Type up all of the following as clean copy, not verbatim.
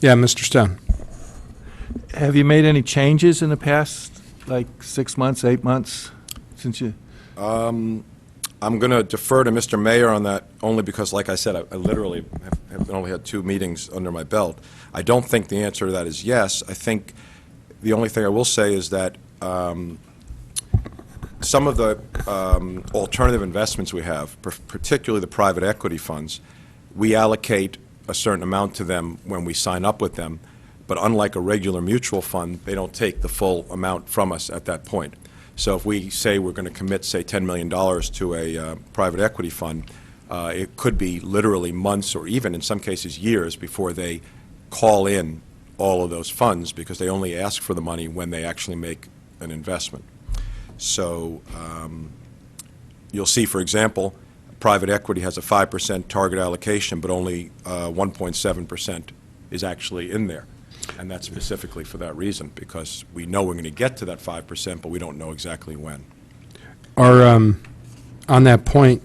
Yeah, Mr. Stone. Have you made any changes in the past, like 6 months, 8 months, since you? I'm going to defer to Mr. Mayor on that, only because, like I said, I literally have only had 2 meetings under my belt. I don't think the answer to that is yes. I think the only thing I will say is that some of the alternative investments we have, particularly the private equity funds, we allocate a certain amount to them when we sign up with them, but unlike a regular mutual fund, they don't take the full amount from us at that point. So if we say we're going to commit, say, $10 million to a private equity fund, it could be literally months or even, in some cases, years before they call in all of those funds, because they only ask for the money when they actually make an investment. So you'll see, for example, private equity has a 5% target allocation, but only 1.7% is actually in there. And that's specifically for that reason, because we know we're going to get to that 5%, but we don't know exactly when. On that point,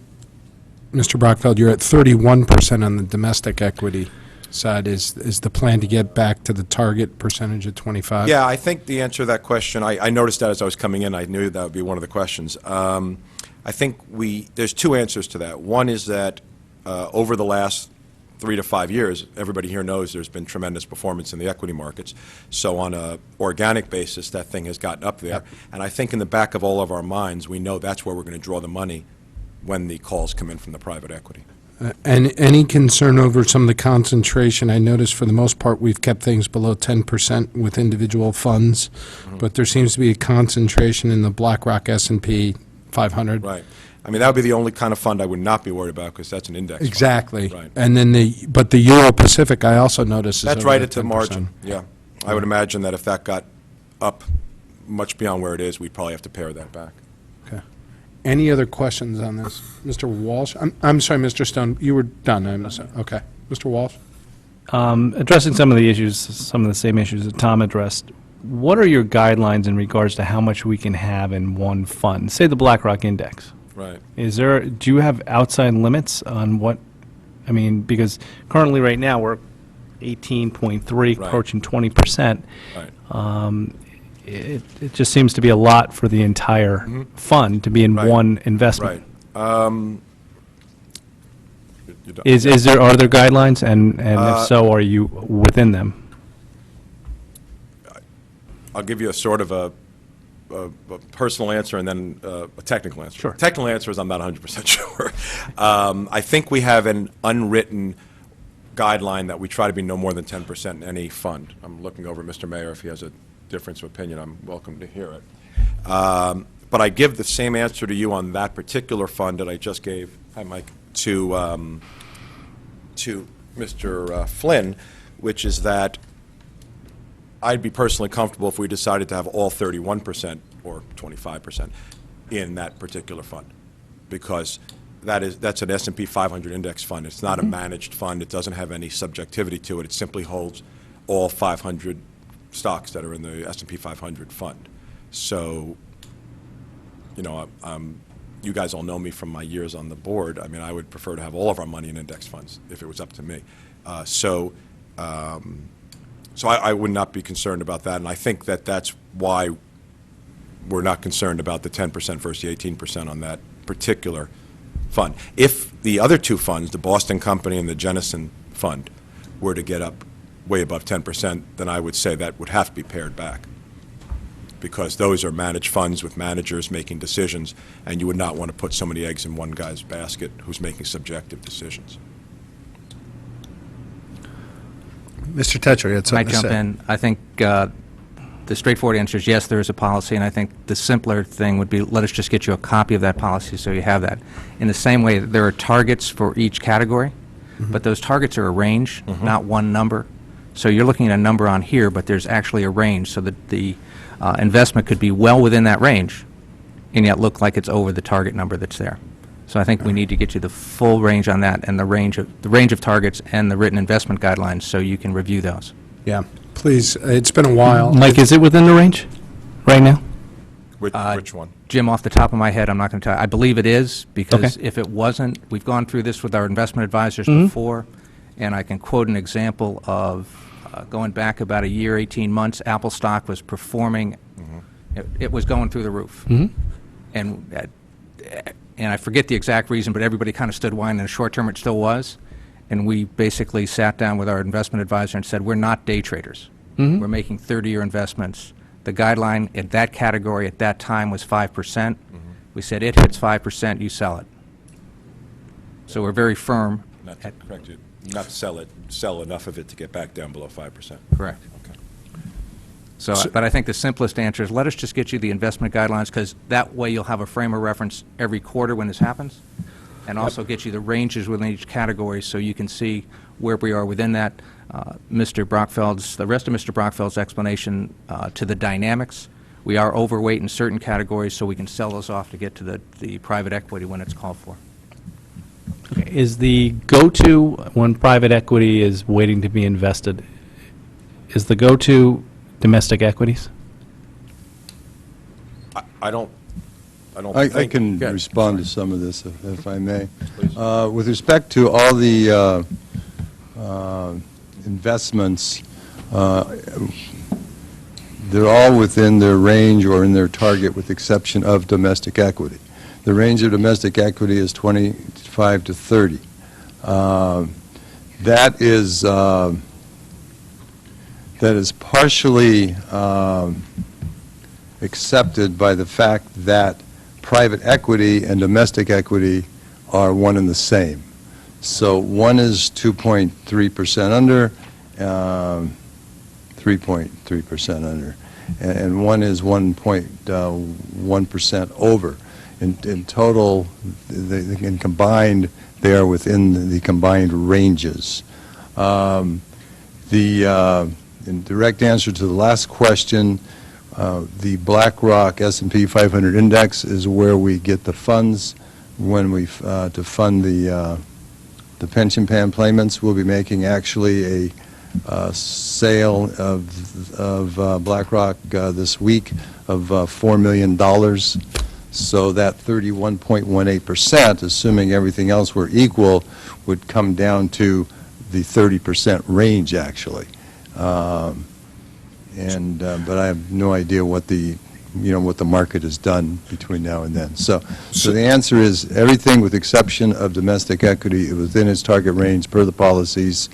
Mr. Brockfeld, you're at 31% on the domestic equity side. Is the plan to get back to the target percentage of 25? Yeah, I think the answer to that question, I noticed that as I was coming in. I knew that would be one of the questions. I think there's 2 answers to that. One is that over the last 3 to 5 years, everybody here knows there's been tremendous performance in the equity markets. So on an organic basis, that thing has gotten up there. Yep. And I think in the back of all of our minds, we know that's where we're going to draw the money when the calls come in from the private equity. And any concern over some of the concentration? I noticed for the most part we've kept things below 10% with individual funds, but there seems to be a concentration in the BlackRock S&P 500. Right. I mean, that would be the only kind of fund I would not be worried about, because that's an index fund. Exactly. Right. And then but the Euro Pacific, I also noticed, is That's over right the at the 10%. margin, yeah. I would imagine that if that got up much beyond where it is, we'd probably have to pare that back. Okay. Any other questions on this? Mr. Walsh? I'm sorry, Mr. Stone, you were done. Okay. Mr. Walsh? Addressing some of the issues, some of the same issues that Tom addressed, what are your guidelines in regards to how much we can have in one fund? Say the BlackRock Index. Right. Do you have outside limits on what, I mean, because currently right now we're 18.3, Right. approaching 20%. Right. It just seems to be a lot for the entire fund to be in Right. one investment. Right. Are there guidelines, and if so, are you within them? I'll give you a sort of a personal answer and then a technical answer. Sure. Technical answer is I'm not 100% sure. I think we have an unwritten guideline that we try to be no more than 10% in any fund. I'm looking over at Mr. Mayor. If he has a difference of opinion, I'm welcome to hear it. But I give the same answer to you on that particular fund that I just gave, hi Mike, to Mr. Flynn, which is that I'd be personally comfortable if we decided to have all 31% or 25% in that particular fund, because that's an S&P 500 index fund. It's not a managed fund. It doesn't have any subjectivity to it. It simply holds all 500 stocks that are in the S&P 500 fund. So, you know, you guys all know me from my years on the board. I mean, I would prefer to have all of our money in index funds if it was up to me. So I would not be concerned about that, and I think that that's why we're not concerned about the 10% versus the 18% on that particular fund. If the other 2 funds, the Boston Company and the Jennison Fund, were to get up way above 10%, then I would say that would have to be pared back, because those are managed funds with managers making decisions, and you would not want to put so many eggs in one guy's basket who's making subjective decisions. Mr. Tetra, you had something to say. I jump in. I think the straightforward answer is yes, there is a policy, and I think the simpler thing would be let us just get you a copy of that policy so you have that. In the same way, there are targets for each category, but those targets are a range, not one number. So you're looking at a number on here, but there's actually a range, so that the investment could be well within that range and yet look like it's over the target number that's there. So I think we need to get you the full range on that, and the range of targets and the written investment guidelines, so you can review those. Yeah, please. It's been a while. Mike, is it within the range right now? Which one? Jim, off the top of my head, I'm not going to tell you. I believe it is, because Okay. if it wasn't, we've gone through this with our investment advisors before, And I can quote an example of going back about a year, 18 months, Apple stock was performing, it was going through the roof. And I forget the exact reason, but everybody kind of stood wine. In the short term, it still was. And we basically sat down with our investment advisor and said, we're not day traders. We're making 30-year investments. The guideline in that category at that time was 5%. We said, it hits 5%, you sell it. So we're very firm. Not to correct you, not sell it, sell enough of it to get back down below 5%. Correct. Okay. So, but I think the simplest answer is let us just get you the investment guidelines, because that way you'll have a frame of reference every quarter when this happens, and also get you the ranges within each category so you can see where we are within that. The rest of Mr. Brockfeld's explanation to the dynamics, we are overweight in certain categories, so we can sell those off to get to the private equity when it's called for. Okay, is the go-to when private equity is waiting to be invested, is the go-to domestic equities? I don't I think. can Good. respond to some of this, if I may. With respect to all the investments, they're all within their range or in their target, with the exception of domestic equity. The range of domestic equity is 25 to 30. That is partially accepted by the fact that private equity and domestic equity are one and the same. So one is 2.3% under, 3.3% under, and one is 1.1% over. In total, in combined, they are within the combined ranges. In direct answer to the last question, the BlackRock S&P 500 index is where we get the funds when we to fund the pension plan payments. We'll be making actually a sale of BlackRock this week of $4 million. So that 31.18%, assuming everything else were equal, would come down to the 30% range, actually. But I have no idea what the market has done between now and then. So the answer is everything with exception of domestic equity is within its target range per the policies.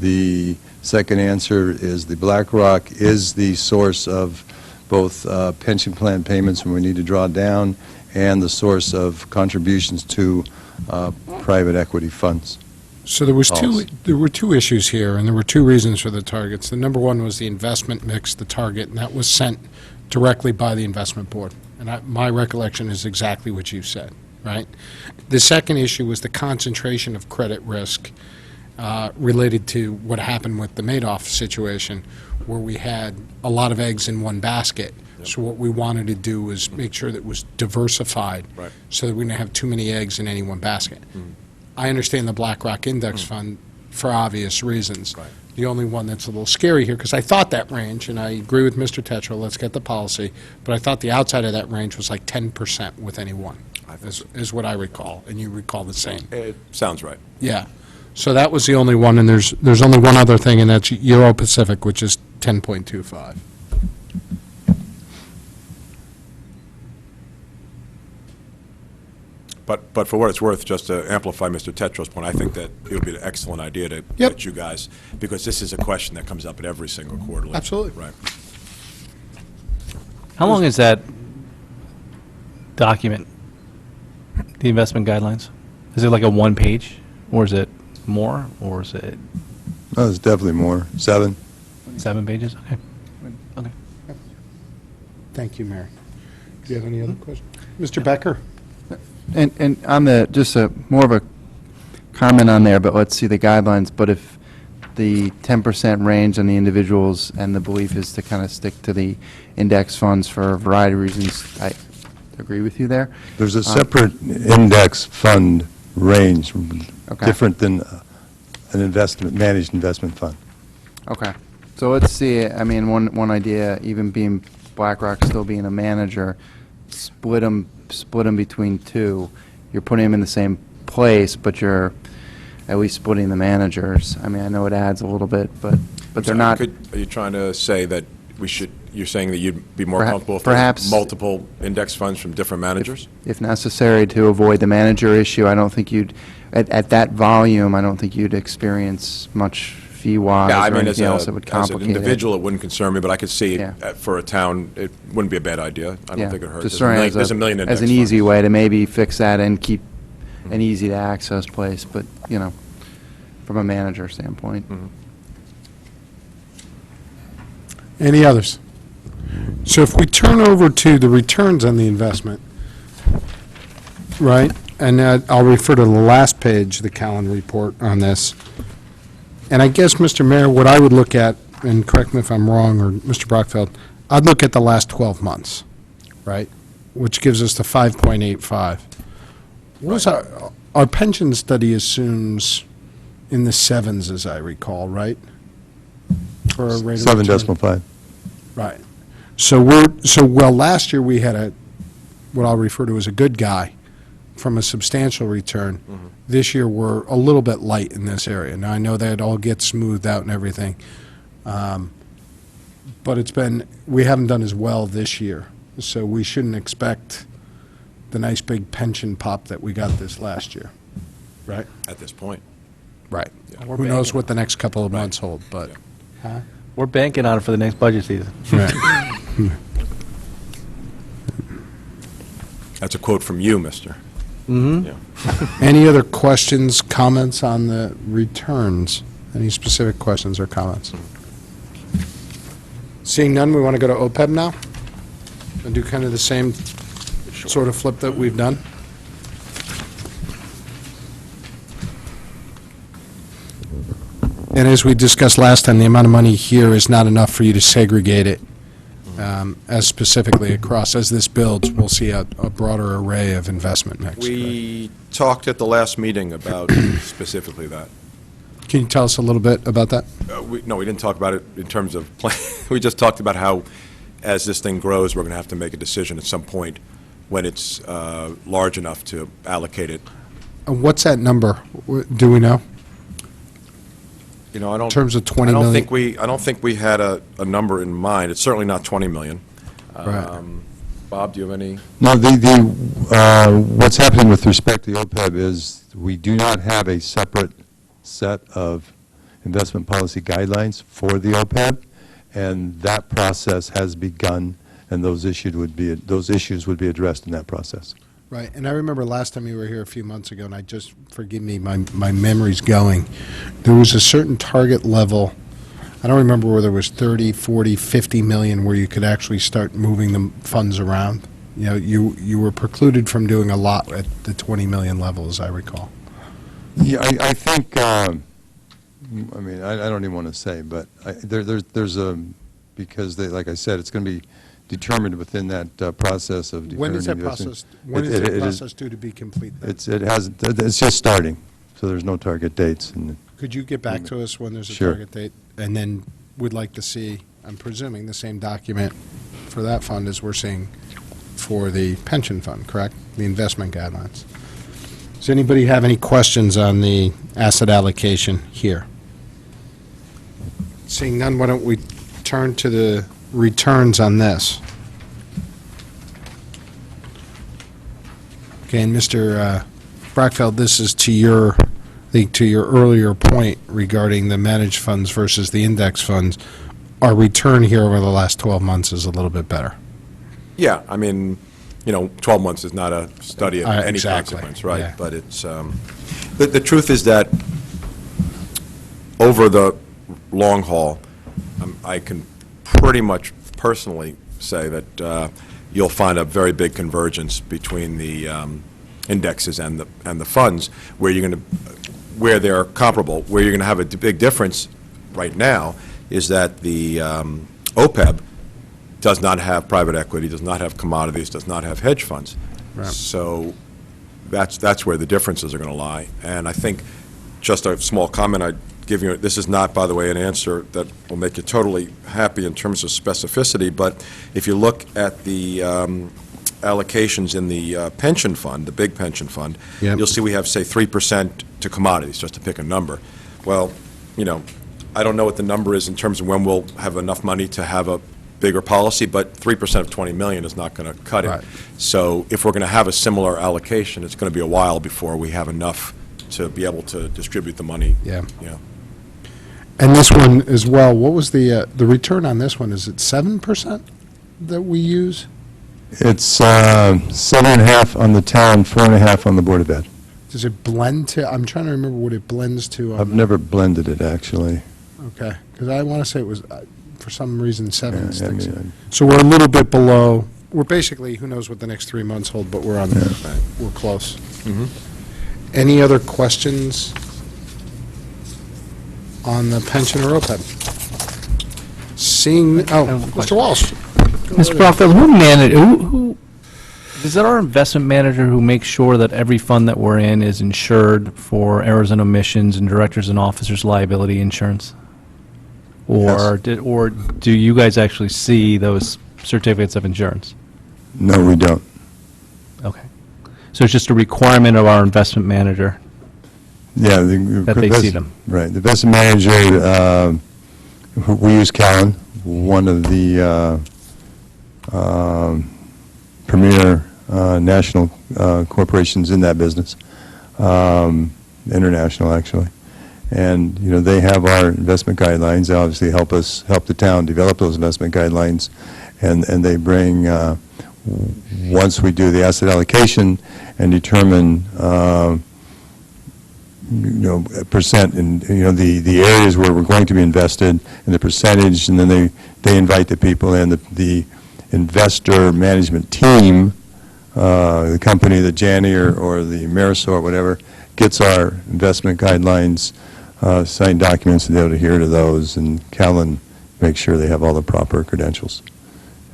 The second answer is the BlackRock is the source of both pension plan payments when we need to draw down and the source of contributions to private equity funds. So there were two issues here, and there were two reasons for the targets. The number one was the investment mix, the target, and that was sent directly by the investment board. And my recollection is exactly what you said, right? The second issue was the concentration of credit risk related to what happened with the Madoff situation, where we had a lot of eggs in one basket. Yep. So what we wanted to do was make sure that it was diversified, Right. so that we didn't have too many eggs in any one basket. I understand the BlackRock Index Fund for obvious reasons. Right. The only one that's a little scary here, because I thought that range, and I agree with Mr. Tetreault, let's get the policy, but I thought the outside of that range was like 10% with any one, is what I recall, and you recall the same. It sounds right. Yeah. So that was the only one, and there's only one other thing, and that's Euro Pacific, which is 10.25. But for what it's worth, just to amplify Mr. Tetrault's point, I think that it would be an excellent idea to get you guys, because this is a question that comes up at every single quarterly. Absolutely. Right. How long is that document, the investment guidelines? Is it like a one page, or is it more, or is it Oh, it's definitely more. 7. 7 pages? Okay. Okay. Thank you, Mary. Do you have any other questions? Mr. Becker? And on the, just more of a comment on there, but let's see the guidelines, but if the 10% range on the individuals and the belief is to kind of stick to the index funds for a variety of reasons, I agree with you there. There's a separate index fund range, Okay. different than an managed investment fund. Okay. So let's see, I mean, one idea, even being BlackRock still being a manager, split them between two. You're putting them in the same place, but you're at least splitting the managers. I mean, I know it adds a little bit, but they're not. Are you trying to say that you're saying that you'd be more Perha- comfortable if perhaps- there's multiple index funds from different managers? If necessary to avoid the manager issue, I don't think at that volume, I don't think you'd experience much fee-wise Yeah, I or mean, anything else that would as an complicate it. individual, it wouldn't concern me, but I could see Yeah. for a town, it wouldn't be a bad idea. I don't think it hurts. Just There's a million index as an easy funds. way to maybe fix that and keep an easy-to-access place, but, from a manager standpoint. Any others? So if we turn over to the returns on the investment, right, and I'll refer to the last page, the Callan report on this. And I guess, Mr. Mayor, what I would look at, and correct me if I'm wrong, or Mr. Brockfeld, I'd look at the last 12 months, right, which gives us the 5.85. What's our pension study assumes in the sevens, as I recall, right? For a rate of return? 7.5. Right. So last year we had what I'll refer to as a good guy from a substantial return. This year we're a little bit light in this area. Now, I know that it all gets smoothed out and everything. But we haven't done as well this year. So we shouldn't expect the nice big pension pop that we got this last year. Right? At this point. Right. We're Who knows banking what the next couple of months hold, but. We're banking on it for the next budget season. Right. That's a quote from you, mister. Any other questions, comments on the returns? Any specific questions or comments? Seeing none, we want to go to OPEB now? And do kind of the same sort of flip that we've done? And as we discussed last time, the amount of money here is not enough for you to segregate it as specifically across. As this builds, we'll see a broader array of investment mix. We talked at the last meeting about specifically that. Can you tell us a little bit about that? No, we didn't talk about it in terms of plan. We just talked about how, as this thing grows, we're going to have to make a decision at some point when it's large enough to allocate it. What's that number? Do we know? You know, I don't. In terms of 20 I don't million? think we had a number in mind. It's certainly not 20 million. Right. Bob, do you have any? No, what's happening with respect to the OPEB is we do not have a separate set of investment policy guidelines for the OPEB, and that process has begun, and those issues would be addressed in that process. Right, and I remember last time you were here a few months ago, and forgive me, my memory's going. There was a certain target level, I don't remember whether it was 30, 40, 50 million, where you could actually start moving the funds around. You know, you were precluded from doing a lot at the 20 million level, as I recall. Yeah, I think, I mean, I don't even want to say, but there's because like I said, it's going to be determined within that process of determining. When is that investment. process due to be complete then? It's just starting, so there's no target dates. And Could you get back to us when there's a Sure. target date? And then we'd like to see, I'm presuming, the same document for that fund as we're seeing for the pension fund, correct? The investment guidelines. Does anybody have any questions on the asset allocation here? Seeing none, why don't we turn to the returns on this? Okay, and Mr. Brockfeld, this is to your earlier point regarding the managed funds versus the index funds. Our return here over the last 12 months is a little bit better. Yeah, I mean, 12 months is not a study of any Exactly, consequence, right? yeah. But it's, the truth is that over the long haul, I can pretty much personally say that you'll find a very big convergence between the indexes and the funds, where they're comparable. Where you're going to have a big difference right now is that the OPEB does not have private equity, does not have commodities, does not have hedge funds. Right. So that's where the differences are going to lie. And I think, just a small comment I'd give you, this is not, by the way, an answer that will make you totally happy in terms of specificity, but if you look at the allocations in the pension fund, the big pension fund, Yep. you'll see we have, say, 3% to commodities, just to pick a number. Well, I don't know what the number is in terms of when we'll have enough money to have a bigger policy, but 3% of 20 million is not going to cut it. Right. So if we're going to have a similar allocation, it's going to be a while before we have enough to be able to distribute the money. Yeah. Yeah. And this one as well, what was the return on this one? Is it 7% that we use? It's 7.5 on the town, 4.5 on the Board of Ed. Does it blend to, I'm trying to remember what it blends to. on I've the- never blended it, actually. Okay, because I want to say it was, for some reason, 7 Yeah, I sticks. mean, So we're a little bit below, we're basically, who knows what the next 3 months hold, but we're on, we're close. Any other questions on the pension or OPEB? Seeing, oh, have a Mr. question. Walsh. Mr. Brockfield, who, is that our investment manager who makes sure that every fund that we're in is insured for errors and omissions and directors and officers liability insurance? Or do you guys actually see those certificates of insurance? No, we don't. Okay. So it's just a requirement of our investment manager? Yeah. That they see them. Right. The investment manager, we use Callan, one of the premier national corporations in that business, international, actually. And, they have our investment guidelines. They obviously help the town develop those investment guidelines. And they bring, once we do the asset allocation and determine, a percent in, the areas where we're going to be invested and the percentage, and then they invite the people and the investor management team, the company, the Janney or the Marisol or whatever, gets our investment guidelines, signed documents, and they'll adhere to those, and Callan makes sure they have all the proper credentials.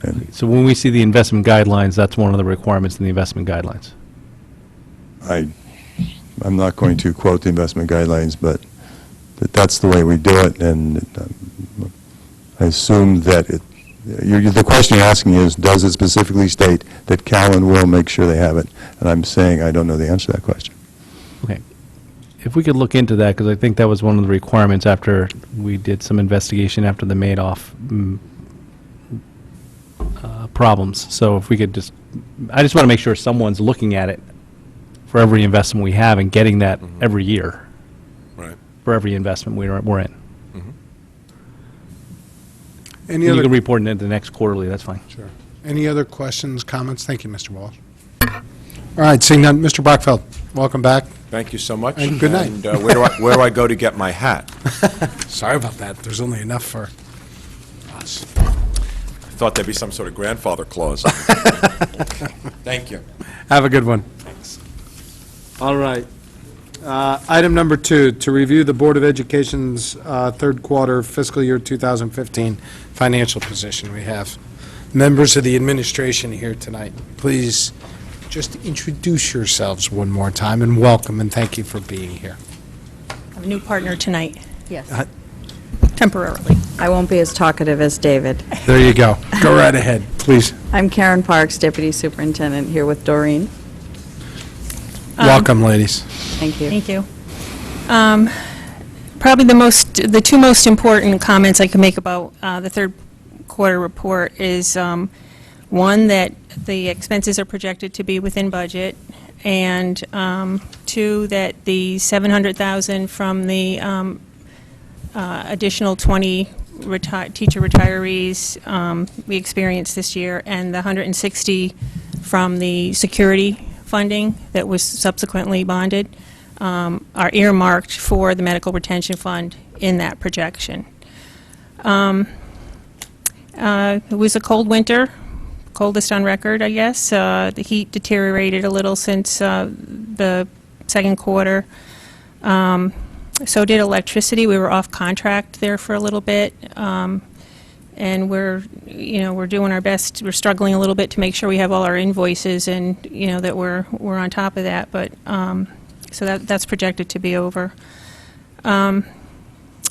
And So when we see the investment guidelines, that's one of the requirements in the investment guidelines? I'm not going to quote the investment guidelines, but that's the way we do it, and I assume that the question you're asking is, does it specifically state that Callan will make sure they have it? And I'm saying I don't know the answer to that question. Okay. If we could look into that, because I think that was one of the requirements after we did some investigation after the Madoff problems. So if we could I just want to make sure someone's looking at it for every investment we have and getting that every year Right. for every investment we're in. Any You other, can report it in the next quarterly, that's fine. sure. Any other questions, comments? Thank you, Mr. Walsh. All right, seeing none, Mr. Brockfeld, welcome back. Thank you so much. And good night. And where do I go to get my hat? Sorry about that, there's only enough for us. I thought there'd be some sort of grandfather clause. Okay. Thank you. Have a good one. Thanks. All right. Item number 2, to review the Board of Education's third quarter fiscal year 2015 financial position. We have members of the administration here tonight. Please just introduce yourselves one more time, and welcome, and thank you for being here. I have a new partner tonight, Yes. temporarily. I won't be as talkative as David. There you go. Go right ahead, please. I'm Karen Parks, Deputy Superintendent, here with Doreen. Welcome, ladies. Thank you. Thank you. Probably the two most important comments I can make about the third quarter report is, one, that the expenses are projected to be within budget, and two, that the $700,000 from the additional 20 teacher retirees we experienced this year, and the 160 from the security funding that was subsequently bonded, are earmarked for the medical retention fund in that projection. It was a cold winter, coldest on record, I guess. The heat deteriorated a little since the second quarter. So did electricity. We were off contract there for a little bit. And we're doing our best. We're struggling a little bit to make sure we have all our invoices and, that we're on top of that. But, so that's projected to be over.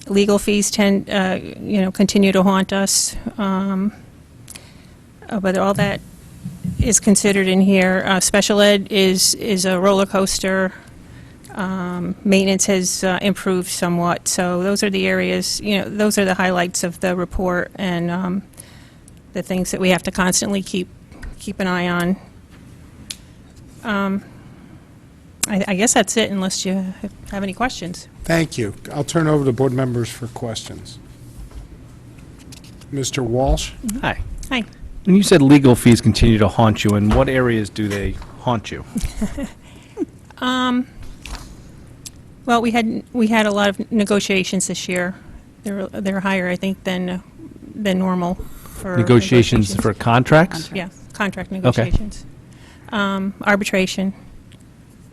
Legal fees continue to haunt us. But all that is considered in here. Special ed is a roller coaster. Maintenance has improved somewhat, so those are the areas, those are the highlights of the report, and the things that we have to constantly keep an eye on. I guess that's it, unless you have any questions. Thank you. I'll turn over to board members for questions. Mr. Walsh? Hi. Hi. When you said legal fees continue to haunt you, in what areas do they haunt you? Well, we had a lot of negotiations this year. They're higher, I think, than normal for Negotiations for contracts? Yeah, contract negotiations. Arbitration.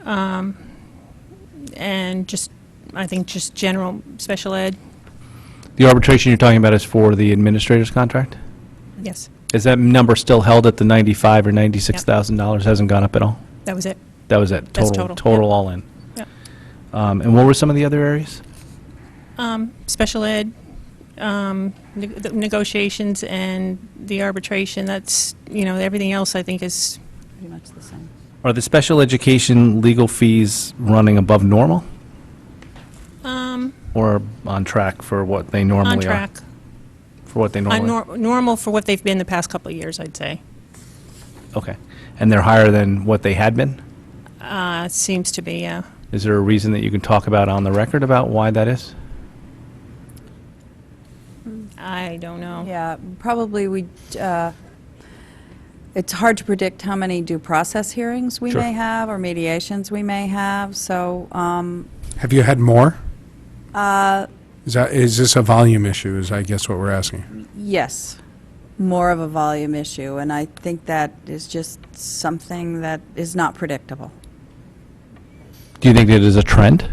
And I think just general special ed. The arbitration you're talking about is for the administrator's contract? Yes, Is that number still held at the $95,000 or $96,000? Hasn't gone up at all? that was it. That was it? That's total, yep. All in? Yep. And what were some of the other areas? Special ed, the negotiations and the arbitration, that's, everything else I think is, Pretty much the same. Are the special education legal fees running above normal or on track for what they normally are? on track. For what they normally are? Normal for what they've been the past couple of years, I'd say. Okay. And they're higher than what they had been? Seems to be, yeah. Is there a reason that you can talk about on the record about why that is? I don't know. Yeah, probably it's hard to predict how many due process hearings we Sure. may have or mediations we may have, so, Have you had more? Is this a volume issue, is I guess what we're asking? yes, more of a volume issue, and I think that is just something that is not predictable. Do you think it is a trend?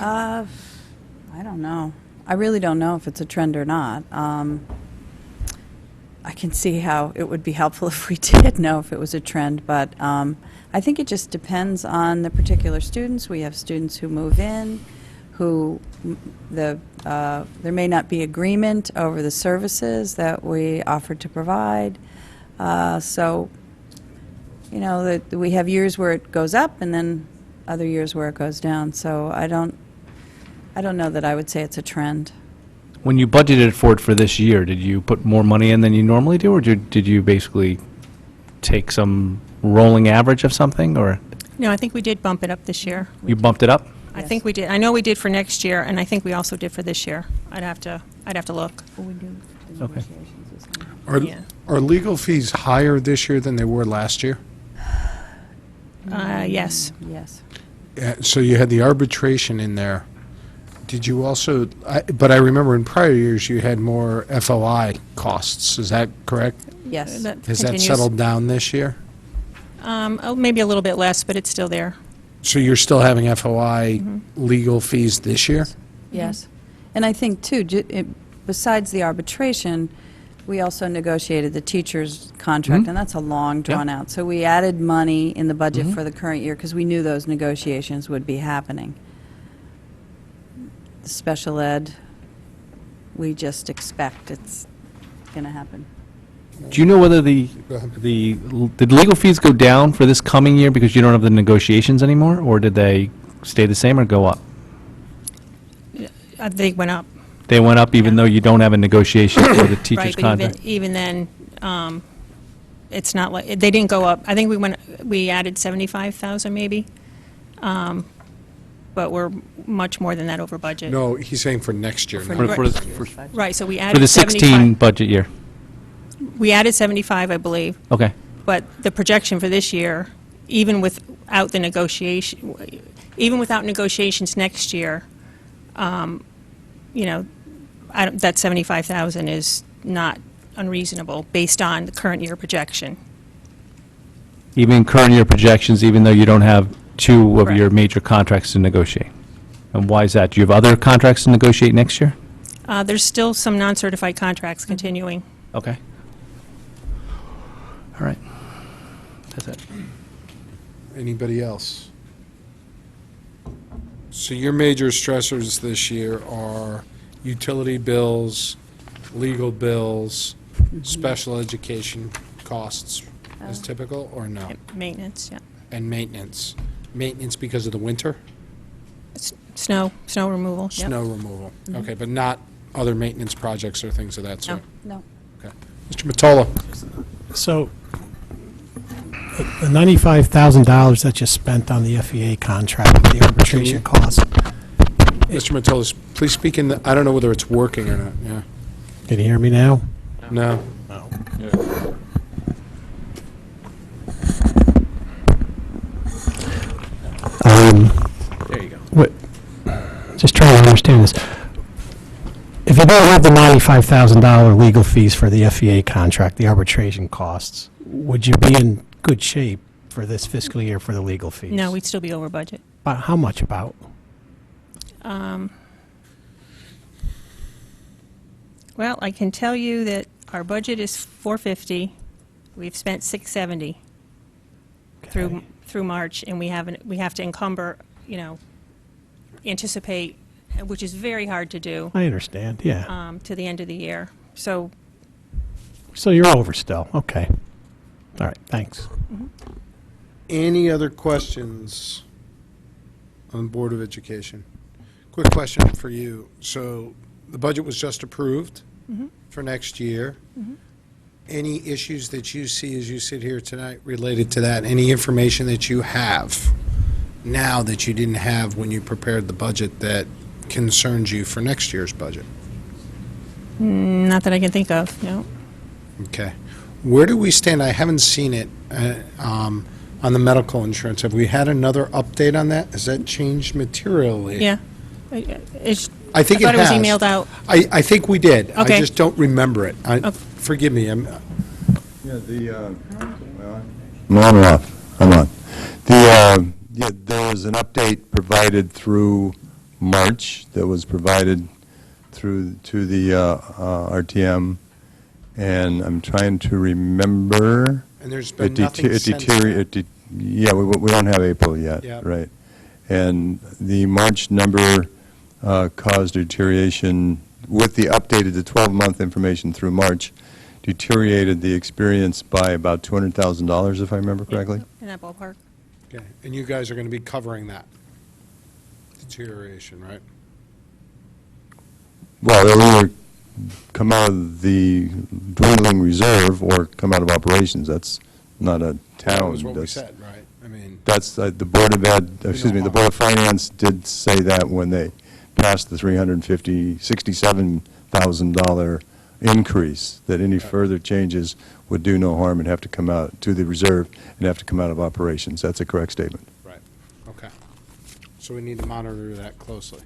I don't know. I really don't know if it's a trend or not. I can see how it would be helpful if we did know if it was a trend, but I think it just depends on the particular students. We have students who move in, who there may not be agreement over the services that we offer to provide. So, we have years where it goes up and then other years where it goes down. So I don't know that I would say it's a trend. When you budgeted for it for this year, did you put more money in than you normally do, or did you basically take some rolling average of something, or No, I think we did bump it up this year. you bumped it up? I think we did. I know we did for next year, and I think we also did for this year. I'd have to look. Okay. Yeah. Are legal fees higher this year than they were last year? Yes. Yes. So you had the arbitration in there. Did you also, but I remember in prior years you had more FOI costs, is that correct? Yes. Has that settled down this year? Maybe a little bit less, but it's still there. So you're still having FOI legal fees this year? Yes. And I think, too, besides the arbitration, we also negotiated the teacher's contract, and that's a long, drawn-out. So we added money in the budget for the current year because we knew those negotiations would be happening. The special ed, we just expect it's going to happen. Do you know whether did legal fees go down for this coming year because you don't have the negotiations anymore, or did they stay the same or go up? They went up. They went up even though you don't have a negotiation for the teacher's Right, but contract? even then, it's not like, they didn't go up. I think we added 75,000 maybe, but we're much more than that over budget. No, he's saying for next year. For- not- Right, so we For added the 75. 16 budget year? We added 75, I believe, Okay. but the projection for this year, even without the negotiation, even without negotiations next year, that 75,000 is not unreasonable based on the current year projection. Even current year projections, even though you don't have two of your Correct. major contracts to negotiate? And why is that? Do you have other contracts to negotiate next year? There's still some non-certified contracts continuing. Okay. All right. That's it. Anybody else? So your major stressors this year are utility bills, legal bills, special education costs as typical, or no? Maintenance, yeah. And maintenance? Maintenance because of the winter? Snow removal, yep. Snow removal? Okay, but not other maintenance projects or things of that sort? No. Okay. Mr. Matola? So, the $95,000 that you spent on the FEA contract, the arbitration costs, Mr. Matola, please speak in the, I don't know whether it's working or not, yeah. can you hear me now? No? There you go. What, just trying to understand this. If you don't have the $95,000 legal fees for the FEA contract, the arbitration costs, would you be in good shape for this fiscal year for the legal fees? No, we'd still be over budget. About how much about? Well, I can tell you that our budget is 450. We've spent 670 through March, and we have to encumber, anticipate, which is very hard to do, I understand, yeah. to the end of the year. So, So you're over still, okay. All right, thanks. Any other questions on Board of Education? Quick question for you. So the budget was just approved for next year. Any issues that you see as you sit here tonight related to that? Any information that you have now that you didn't have when you prepared the budget that concerns you for next year's budget? not that I can think of, no. Okay. Where do we stand? I haven't seen it on the medical insurance. Have we had another update on that? Has that changed materially? Yeah. I think I it thought it was has. emailed out. I think we did. I Okay. just don't remember it. Forgive me. Yeah, no, I'm off. I'm on. There was an update provided through March that was provided to the RTM, and I'm trying to remember. And there's been It nothing dete- it since deteriorate- then. Yeah, we don't have April yet, Yep. right? And the March number caused deterioration with the updated, the 12-month information through March, deteriorated the experience by about $200,000, if I remember correctly. In that ballpark. Okay. And you guys are going to be covering that deterioration, right? Well, it'll either come out of the dwindling reserve or come out of operations. That's not a town. That was what we That's- said, right? I mean, That's, the Board of Ed, excuse me, the harm. Board of Finance did say that when they passed the $67,000 increase, that any further changes would do no harm and have to come out to the reserve and have to come out of operations. That's a correct statement. right. Okay. So we need to monitor that closely.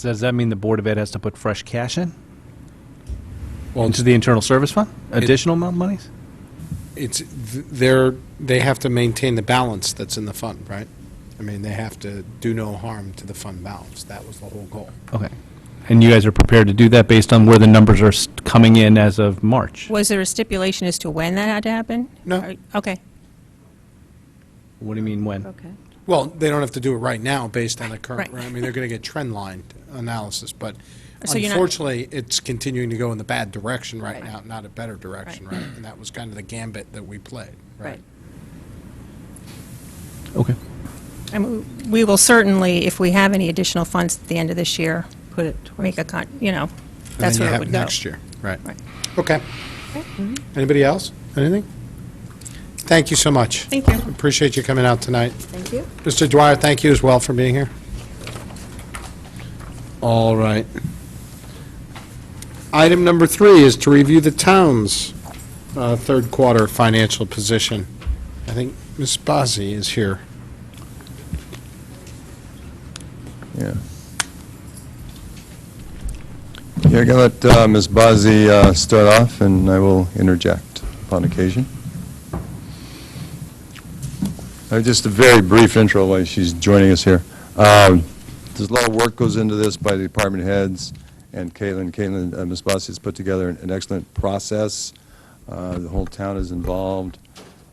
Does that mean the Board of Ed has to put fresh cash in? Well, Into the internal service fund? Additional monies? they have to maintain the balance that's in the fund, right? I mean, they have to do no harm to the fund balance. That was the whole goal. Okay. And you guys are prepared to do that based on where the numbers are coming in as of March? Was there a stipulation as to when that had to happen? No. Okay. What do you mean when? Okay. Well, they don't have to do it right now based on the current, Right. I mean, they're going to get trend line analysis, but So you're not- unfortunately, it's continuing to go in the bad direction right Right. now, not a better direction, right? And that was kind of the gambit that we played, right? Right. Okay. And we will certainly, if we have any additional funds at the end of this year, Put it make towards. that's And then where you it have would go. next year, right? Right. Okay. Anybody else? Anything? Thank you so much. Thank you. Appreciate you coming out tonight. Thank you. Mr. Dwyer, thank you as well for being here. All right. Item number 3 is to review the town's third quarter financial position. I think Ms. Bazzi is here. Yeah. Yeah, I'm going to let Ms. Bazzi start off, and I will interject upon occasion. Just a very brief intro while she's joining us here. There's a lot of work goes into this by the department heads, and Ms. Bazzi has put together an excellent process. The whole town is involved.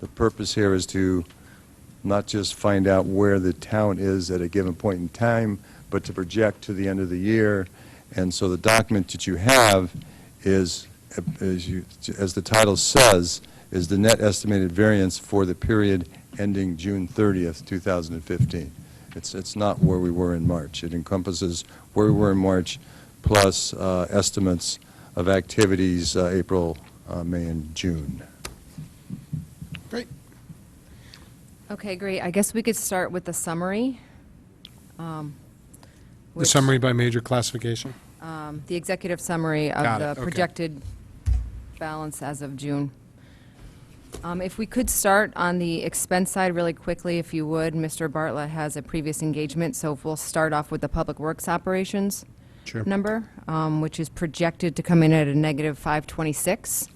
The purpose here is to not just find out where the town is at a given point in time, but to project to the end of the year And so the document that you have is, as the title says, is the net estimated variance for the period ending June 30th, 2015. It's not where we were in March. It encompasses where we were in March plus estimates of activities April, May, and June. Great. Okay, great. I guess we could start with the summary. The which, summary by major classification? The executive summary Got of it, the okay. projected balance as of June. If we could start on the expense side really quickly, if you would. Mr. Bartlett has a previous engagement, so if we'll start off with the Public Works operations Sure. number, which is projected to come in at a negative 526.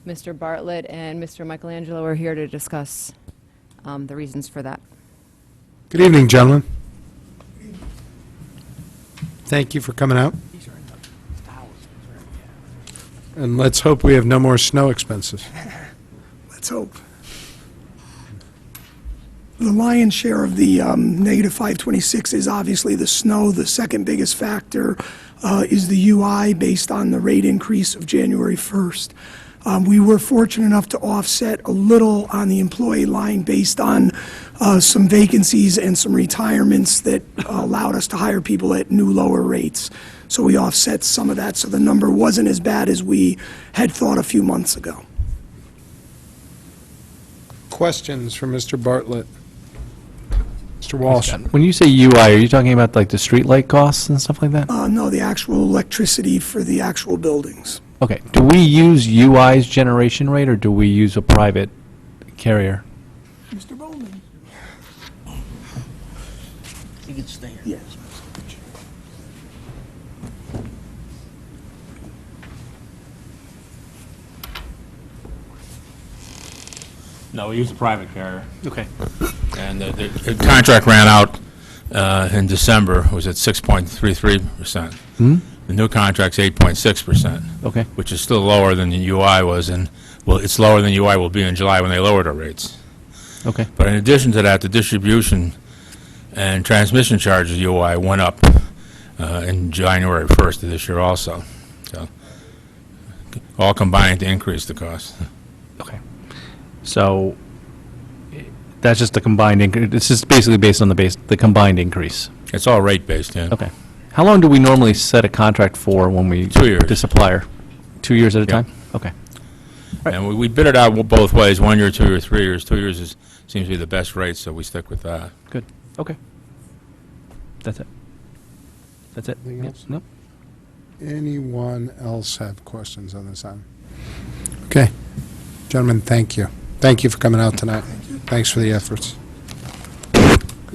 Mr. Bartlett and Mr. Michelangelo are here to discuss the reasons for that. Good evening, gentlemen. Thank you for coming out. And let's hope we have no more snow expenses. Let's hope. The lion's share of the negative 526 is obviously the snow. The second biggest factor is the UI based on the rate increase of January 1st. We were fortunate enough to offset a little on the employee line based on some vacancies and some retirements that allowed us to hire people at new lower rates. So we offset some of that, so the number wasn't as bad as we had thought a few months ago. Questions for Mr. Bartlett? Mr. Walsh? When you say UI, are you talking about like the streetlight costs and stuff like that? No, the actual electricity for the actual buildings. Okay. Do we use UI's generation rate, or do we use a private carrier? Mr. Bowman? You can stay here. Yes. No, we use a private carrier. Okay. And the contract ran out in December, was at 6.33%. The new contract's 8.6%. Okay. Which is still lower than the UI was, and, well, it's lower than UI will be in July when they lowered our rates. Okay. But in addition to that, the distribution and transmission charges UI went up in January 1st of this year also. So, all combined to increase the cost. Okay. So that's just the combined increase. It's just basically based on the combined increase. It's all rate-based, yeah. Okay. How long do we normally set a contract for when we 2 years. The supplier? 2 years at a Yep. time? Okay. And we bid it out both ways, 1 year, 2 year, 3 years. 2 years seems to be the best rate, so we stick with that. Good. Okay. That's it. That's it. Anything Yep. else? Nope. Anyone else have questions on this item? Okay. Gentlemen, thank you. Thank you for coming out tonight. Thanks for the efforts.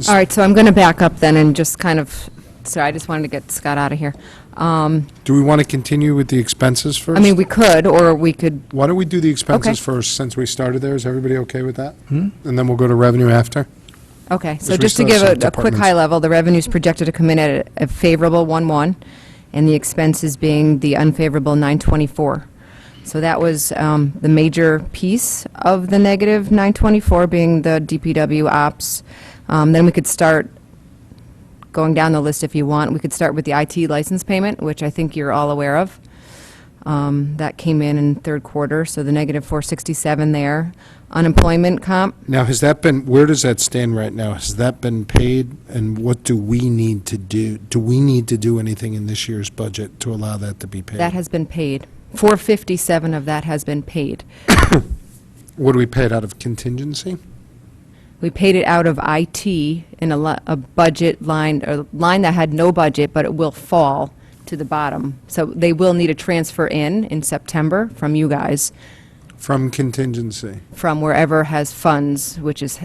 All right, so I'm going to back up then and just kind of, sorry, I just wanted to get Scott out of here. Do we want to continue with the expenses first? I mean, we could, or we could, Why don't we do the expenses Okay. first, since we started there? Is everybody okay with that? And then we'll go to revenue after? okay, so Because we just to still give have some a quick departments. high level, the revenue's projected to come in at a favorable 1.1, and the expenses being the unfavorable 924. So that was the major piece of the negative 924 being the DPW ops. Then we could start going down the list if you want. We could start with the IT license payment, which I think you're all aware of. That came in third quarter, so the negative 467 there. Unemployment comp, Now, has that been, where does that stand right now? Has that been paid, and what do we need to do? Do we need to do anything in this year's budget to allow that to be paid? that has been paid. 457 of that has been paid. What do we pay it out of contingency? We paid it out of IT in a budget line, a line that had no budget, but it will fall to the bottom. So they will need a transfer in September from you guys, From contingency? from wherever has funds, which is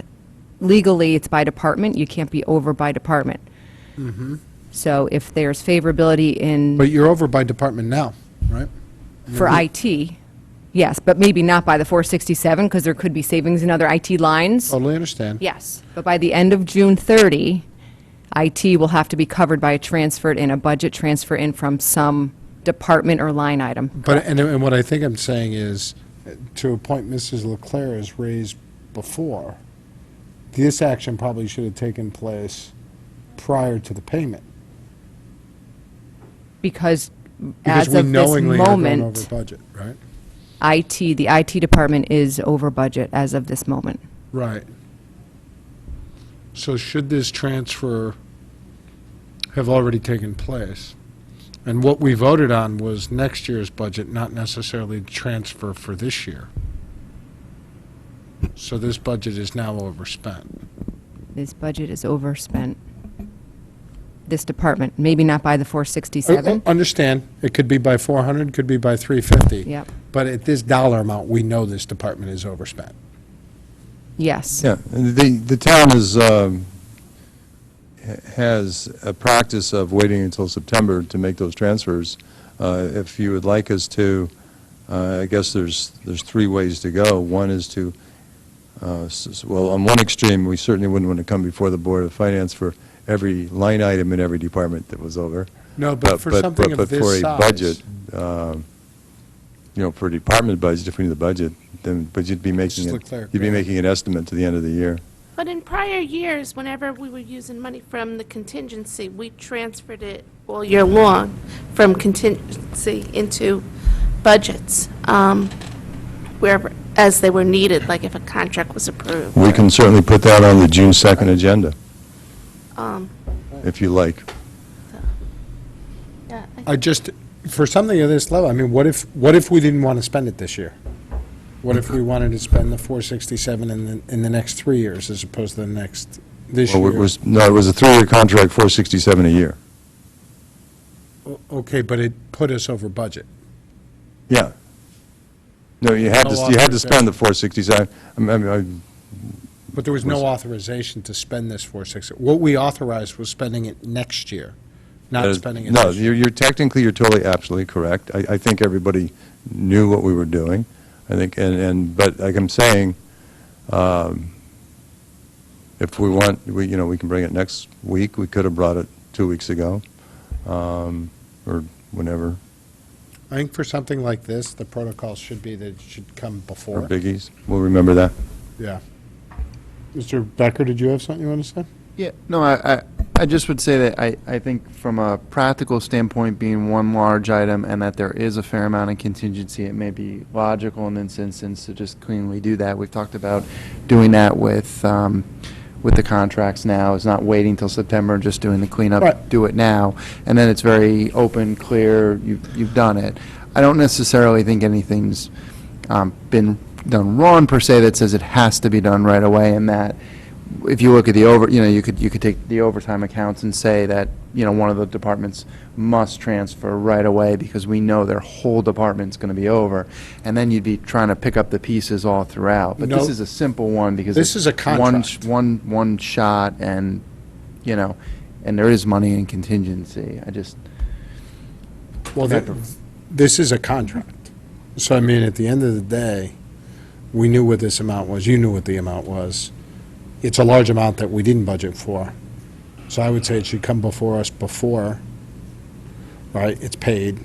legally, it's by department. You can't be over by department. So if there's favorability in, But you're over by department now, right? for IT, yes, but maybe not by the 467, because there could be savings in other IT lines. Totally understand. Yes, but by the end of June 30, IT will have to be covered by a budget transfer in from some department or line item. But, and what I think I'm saying is, to a point Mrs. Leclerc has raised before, this action probably should have taken place prior to the payment. because Because as we of this knowingly are going over moment, budget, right? the IT department is over budget as of this moment. Right. So should this transfer have already taken place? And what we voted on was next year's budget, not necessarily the transfer for this year. So this budget is now overspent. This budget is overspent. This department, maybe not by the 467. Understand, it could be by 400, could be by 350. Yep. But at this dollar amount, we know this department is overspent. Yes. Yeah, and the town has a practice of waiting until September to make those transfers. If you would like us to, I guess there's three ways to go. One is to, well, on one extreme, we certainly wouldn't want to come before the Board of Finance for every line item in every department that was over. No, but for something of But this for a size. budget, for a department budget, if we need the budget, then, but you'd be making Just it, look clear, you'd be clear. making an estimate to the end of the year. But in prior years, whenever we were using money from the contingency, we transferred it all year long from contingency into budgets, wherever, as they were needed, like if a contract was approved. We can certainly put that on the June 2nd agenda, Um, if you like. yeah, I just, for something of this level, I mean, what if we didn't want to spend it this year? What if we wanted to spend the 467 in the next 3 years as opposed to the next, this Well, year? it was a 3-year contract, 467 a year. Okay, but it put us over budget. Yeah. No, you had to spend the 467. But there was no authorization to spend this 460. What we authorized was spending it next year, not spending it No, this year. you're totally, absolutely correct. I think everybody knew what we were doing. I think, but like I'm saying, if we want, we can bring it next week. We could have brought it 2 weeks ago, or whenever, I think for something like this, the protocol should be that it should come or before. biggies. We'll remember that. Yeah. Mr. Becker, did you have something you want to say? Yeah, no, I just would say that I think from a practical standpoint, being one large item and that there is a fair amount of contingency, it may be logical in this instance to just cleanly do that. We've talked about doing that with the contracts now, is not waiting till September and just doing the cleanup, Right. do it now. And then it's very open, clear, you've done it. I don't necessarily think anything's been done wrong per se that says it has to be done right away, and that if you look at the you could take the overtime accounts and say that, one of the departments must transfer right away because we know their whole department's going to be over, and then you'd be trying to pick up the pieces all throughout. But this No. is a simple one because This it's is a contract. one shot, and, and there is money in contingency. Well, this is a contract. So, I mean, at the end of the day, we knew what this amount was, you knew what the amount was. It's a large amount that we didn't budget for. So I would say it should come before us before, right, it's paid,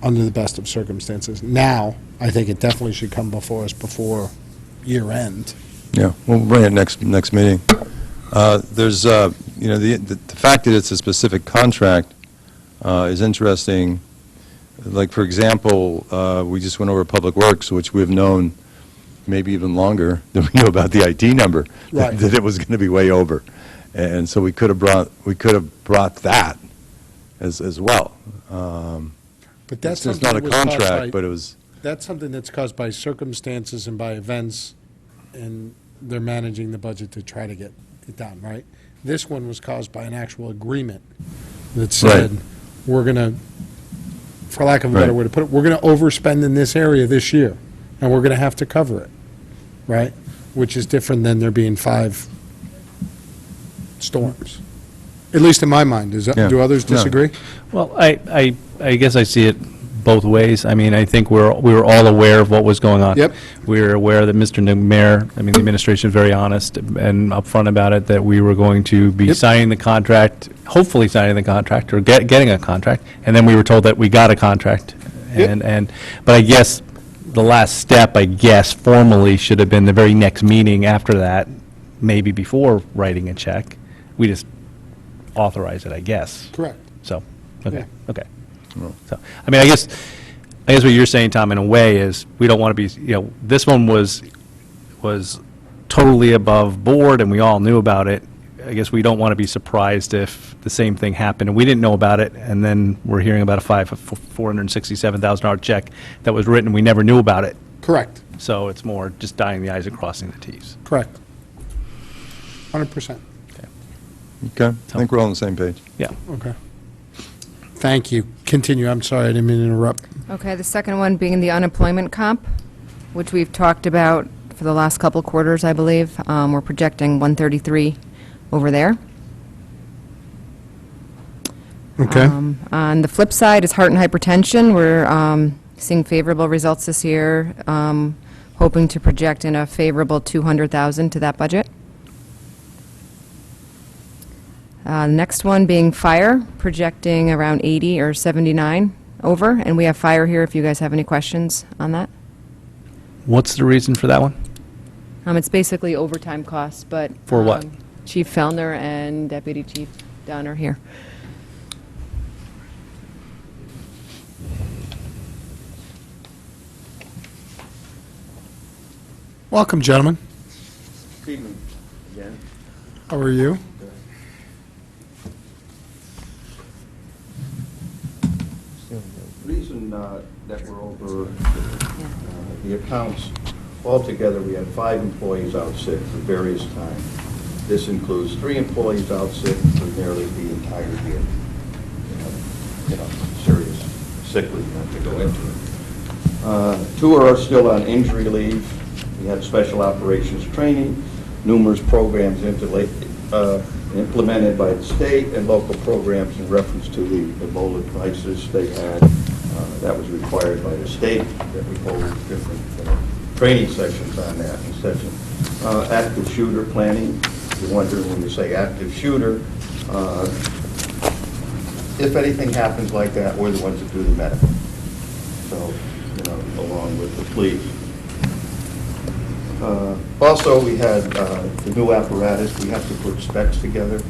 under the best of circumstances. Now, I think it definitely should come before us before year end. Yeah, we'll bring it next meeting. There's, the fact that it's a specific contract is interesting. Like, for example, we just went over Public Works, which we've known maybe even longer than we knew about the IT number, Right. that it was going to be way over. And so we could have brought that as well. But that's It's something not a that was caused by- contract, but it was, That's something that's caused by circumstances and by events, and they're managing the budget to try to get it done, right? This one was caused by an actual agreement that said, Right. we're going to, for lack of a better Right. way to put it, we're going to overspend in this area this year, and we're going to have to cover it, right? Which is different than there being 5 storms. At least in my mind. Yeah. Do others No. disagree? Well, I guess I see it both ways. I mean, I think we were all aware of what was going on. Yep. We were aware that Mr. Mayor, I mean, the administration is very honest and upfront about it, that we were going to be Yep. signing the contract, hopefully signing the contract, or getting a contract, and then we were told that we got a contract. Yep. But I guess the last step, formally should have been the very next meeting after that, maybe before writing a check. We just authorize it, I guess. Correct. So, Okay, okay. So, I mean, I guess what you're saying, Tom, in a way, is we don't want to be, this one was totally above board, and we all knew about it. I guess we don't want to be surprised if the same thing happened, and we didn't know about it, and then we're hearing about a $467,000 check that was written, we never knew about it. Correct, So it's more just dotting the i's and crossing the t's. correct. 100%. Okay, I think we're all on the same page. Yeah. Okay. Thank you. Continue. I'm sorry, I didn't mean to interrupt. Okay, the second one being the unemployment comp, which we've talked about for the last couple quarters, I believe. We're projecting 133 over there. Okay. On the flip side is heart and hypertension. We're seeing favorable results this year, hoping to project in a favorable 200,000 to that budget. Next one being fire, projecting around 80 or 79 over, and we have fire here if you guys have any questions on that. What's the reason for that one? It's basically overtime costs, but... For what? Chief Fellner and Deputy Chief Dunn are here. Welcome, gentlemen. Good evening again. How are you? The reason that we're over the accounts, altogether, we had 5 employees out sick for various times. This includes 3 employees out sick for nearly the entire year. Serious sick leave, not to go into it. 2 are still on injury leave. We had special operations training, numerous programs implemented by the state and local programs in reference to the Ebola crisis they had. That was required by the state that we hold different training sessions on that. Active shooter planning. You're wondering when you say active shooter, if anything happens like that, we're the ones that do the medical. So, along with the police. Also, we had the new apparatus. We have to put specs together.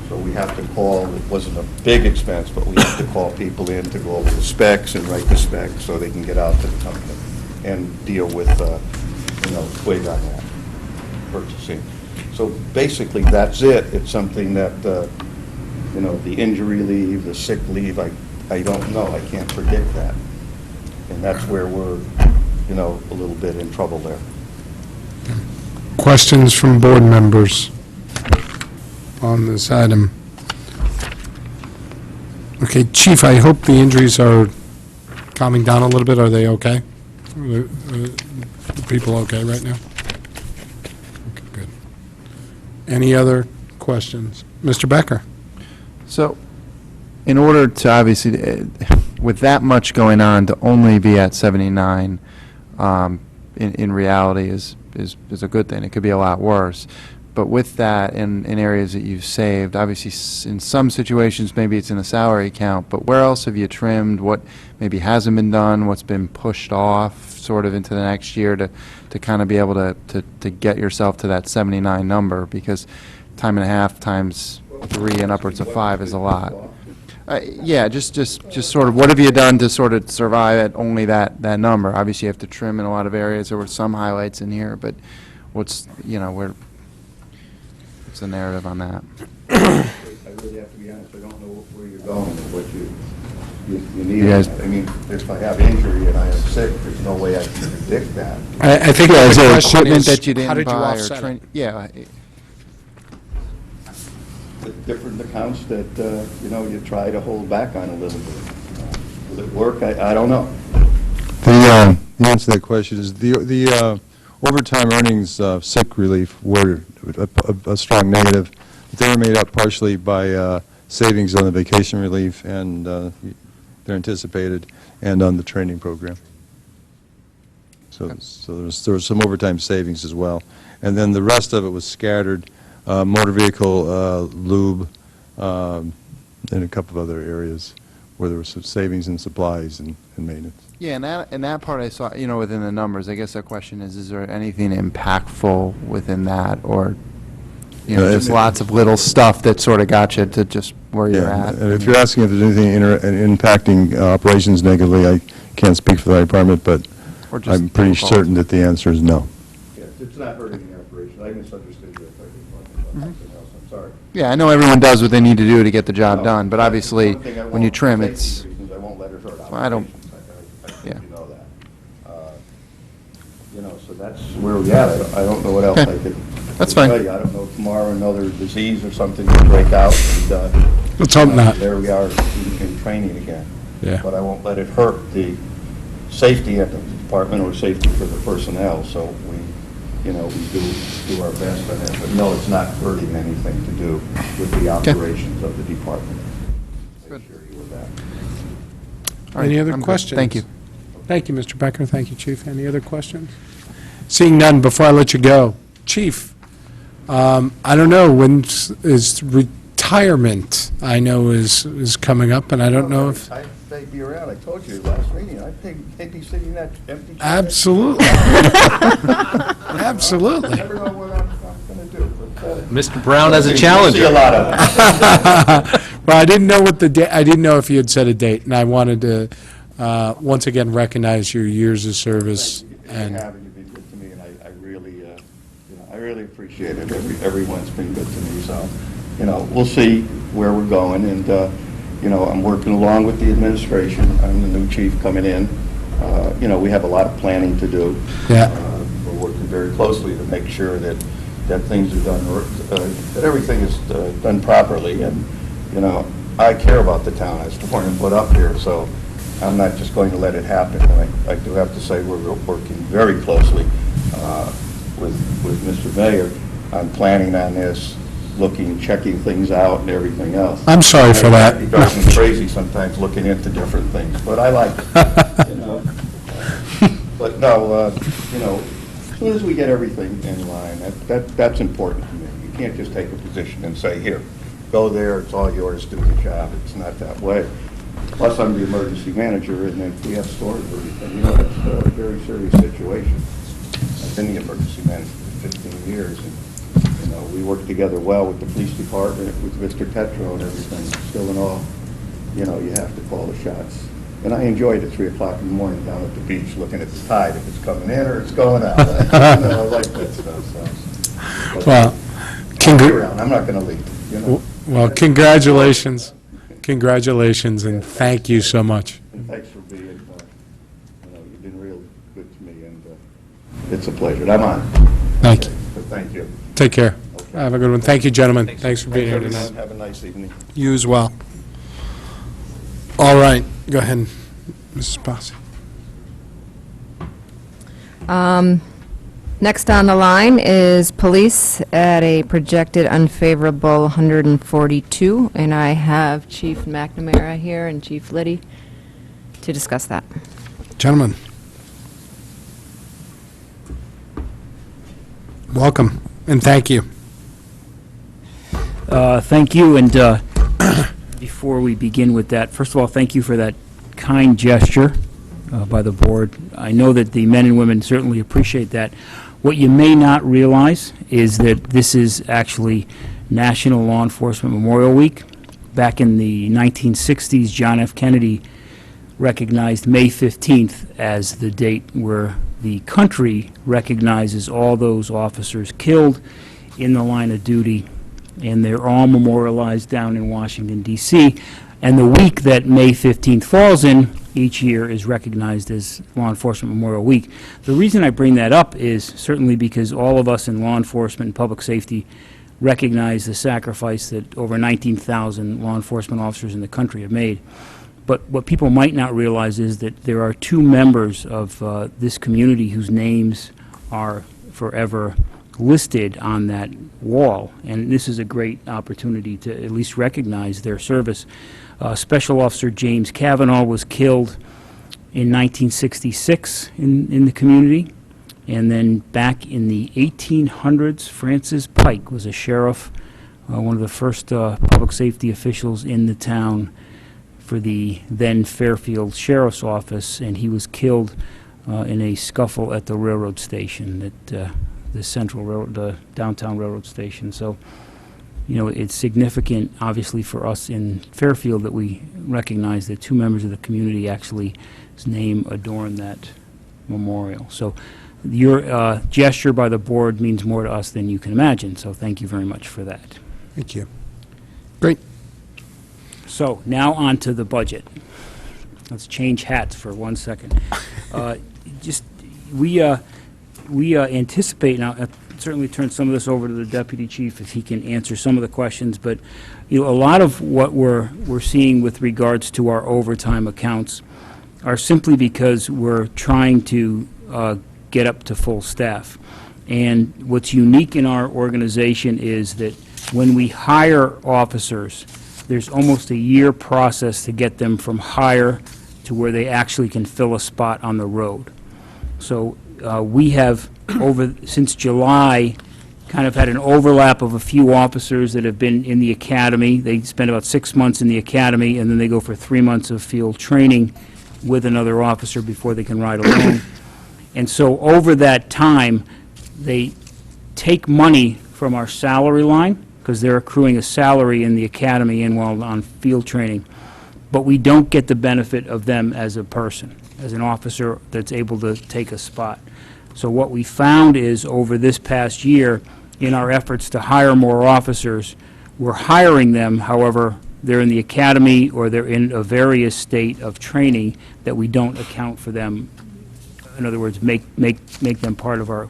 So we have to call, it wasn't a big expense, but we have to call people in to go over the specs and write the specs so they can get out to the company and deal with, wait on that, purchasing. So basically, that's it. It's something that, the injury leave, the sick leave, I don't know. I can't predict that. And that's where we're, a little bit in trouble there. Questions from board members on this item? Okay, Chief, I hope the injuries are calming down a little bit. Are they okay? Are the people okay right now? Okay, good. Any other questions? Mr. Becker? So, in order to obviously, with that much going on, to only be at 79, in reality is a good thing. It could be a lot worse. But with that, in areas that you've saved, obviously in some situations maybe it's in a salary account, but where else have you trimmed? What maybe hasn't been done? What's been pushed off sort of into the next year to kind of be able to get yourself to that 79 number? Because time and a half times 3 and upwards of 5 is a lot. Yeah, just sort of what have you done to sort of survive at only that number? Obviously, you have to trim in a lot of areas. There were some highlights in here, but what's what's the narrative on that? I really have to be honest. I don't know where you're going and what you need. You guys- I mean, if I have injury and I am sick, there's no way I can predict that. I think Yeah, the is there question equipment is, that you how didn't did you buy or offset train? it? Yeah. With different accounts that, you try to hold back on a little bit. Will it work? I don't know. The answer to that question is the overtime earnings sick relief were a strong negative. They were made up partially by savings on the vacation relief, and they're anticipated, and on the training program. So there was some overtime savings as well. And then the rest of it was scattered, motor vehicle, lube, and a couple of other areas where there was some savings in supplies and maintenance. Yeah, and that part I saw, within the numbers. I guess the question is there anything impactful within that, or You know, there's lots of little stuff that sort of got you to just where you're Yeah, at. and if you're asking if there's anything impacting operations negatively, I can't speak for the department, but Or just I'm pretty calls. certain that the answer is no. Yes, it's not hurting the operation. I misunderstood you. I think about something else. I'm sorry. Yeah, I know everyone does what they need to do to get the job No, done, but that's obviously, one thing I when you won't- trim, safety it's, reasons, I won't let it hurt Well, I don't- operations. I yeah. think you know that. You know, so that's where we at. I don't know what else I Okay. could That's could fine. tell you. I don't know if tomorrow another disease or something will break out, and Let's hope not. there we are in training again. Yeah. But I won't let it hurt the safety at the department or safety for the personnel, so we do our best on that. But no, it's not hurting anything to do with the operations of the department. I assure you of that. All right, Any other I'm good. questions? Thank you. Thank you, Mr. Becker. Thank you, Chief. Any other questions? Seeing none, before I let you go, Chief, I don't know, when is retirement, I know is coming up, and I don't know if... I'd be around. I told you last meeting, I'd be sitting in that empty chair. Absolutely. Absolutely. Never know what I'm going to do. But, Mr. Brown as a you'll challenger. see a lot of it. Well, I didn't know what the date, I didn't know if you had set a date, and I wanted to, once again, recognize your years of service. And you've been good to me, and I really, I really appreciate it. Everyone's been good to me, so, we'll see where we're going, and, I'm working along with the administration. I'm the new chief coming in. We have a lot of planning to do. Yeah. We're working very closely to make sure that things are done, that everything is done properly, and, I care about the town. I was born and put up here, so I'm not just going to let it happen. And I do have to say we're working very closely with Mr. Mayor on planning on this, checking things out and everything else. I'm sorry for that. He drives me crazy sometimes looking into different things, but I like it, But no, as soon as we get everything in line, that's important to me. You can't just take a position and say, here, go there, it's all yours, do the job. It's not that way. Plus, I'm the emergency manager, and if we have stores or anything, it's a very serious situation. I've been the emergency manager for 15 years, and, we work together well with the police department, with Mr. Tetro and everything. Still in all, you have to call the shots. And I enjoyed at 3 o'clock in the morning down at the beach, looking at the tide, if it's coming in or it's going out. I like that stuff, so. But Well, I'll be around. I'm not going to leave, Well, congratulations. Congratulations, and thank you so much. And thanks for being, you've been real good to me, and it's a pleasure. And I'm on. Thank you. So thank you. Take care. Okay. Have a good one. Thank you, gentlemen. Thanks for being here Thanks, tonight. everyone. Have a nice evening. You as well. All right, go ahead, Mrs. Posse. Next on the line is police at a projected unfavorable 142, and I have Chief McNamara here and Chief Liddy to discuss that. Gentlemen. Welcome, and thank you. Thank you, and before we begin with that, first of all, thank you for that kind gesture by the board. I know that the men and women certainly appreciate that. What you may not realize is that this is actually National Law Enforcement Memorial Week. Back in the 1960s, John F. Kennedy recognized May 15th as the date where the country recognizes all those officers killed in the line of duty, and they're all memorialized down in Washington, D.C. And the week that May 15th falls in each year is recognized as Law Enforcement Memorial Week. The reason I bring that up is certainly because all of us in law enforcement and public safety recognize the sacrifice that over 19,000 law enforcement officers in the country have made. But what people might not realize is that there are two members of this community whose names are forever listed on that wall, and this is a great opportunity to at least recognize their service. Special Officer James Cavanaugh was killed in 1966 in the community, and then back in the 1800s, Francis Pike was a sheriff, one of the first public safety officials in the town for the then Fairfield Sheriff's Office, and he was killed in a scuffle at the railroad station that the Central Railroad, the downtown railroad station. So, you know, it's significant, obviously, for us in Fairfield that we recognize that 2 members of the community's name adorn that memorial. So your gesture by the board means more to us than you can imagine, so thank you very much for that. Thank you. Great. So now on to the budget. Let's change hats for 1 second. We anticipate, now I'll certainly turn some of this over to the deputy chief if he can answer some of the questions, but you know, a lot of what we're seeing with regards to our overtime accounts are simply because we're trying to get up to full staff. And what's unique in our organization is that when we hire officers, there's almost a year process to get them from hire to where they actually can fill a spot on the road. So we have, since July, kind of had an overlap of a few officers that have been in the academy. They spend about 6 months in the academy, and then they go for 3 months of field training with another officer before they can ride alone. And so over that time, they take money from our salary line, because they're accruing a salary in the academy and while on field training, but we don't get the benefit of them as a person, as an officer that's able to take a spot. So what we found is, over this past year, in our efforts to hire more officers, we're hiring them, however, they're in the academy or they're in a various state of training that we don't account for them. In other words, make them part of our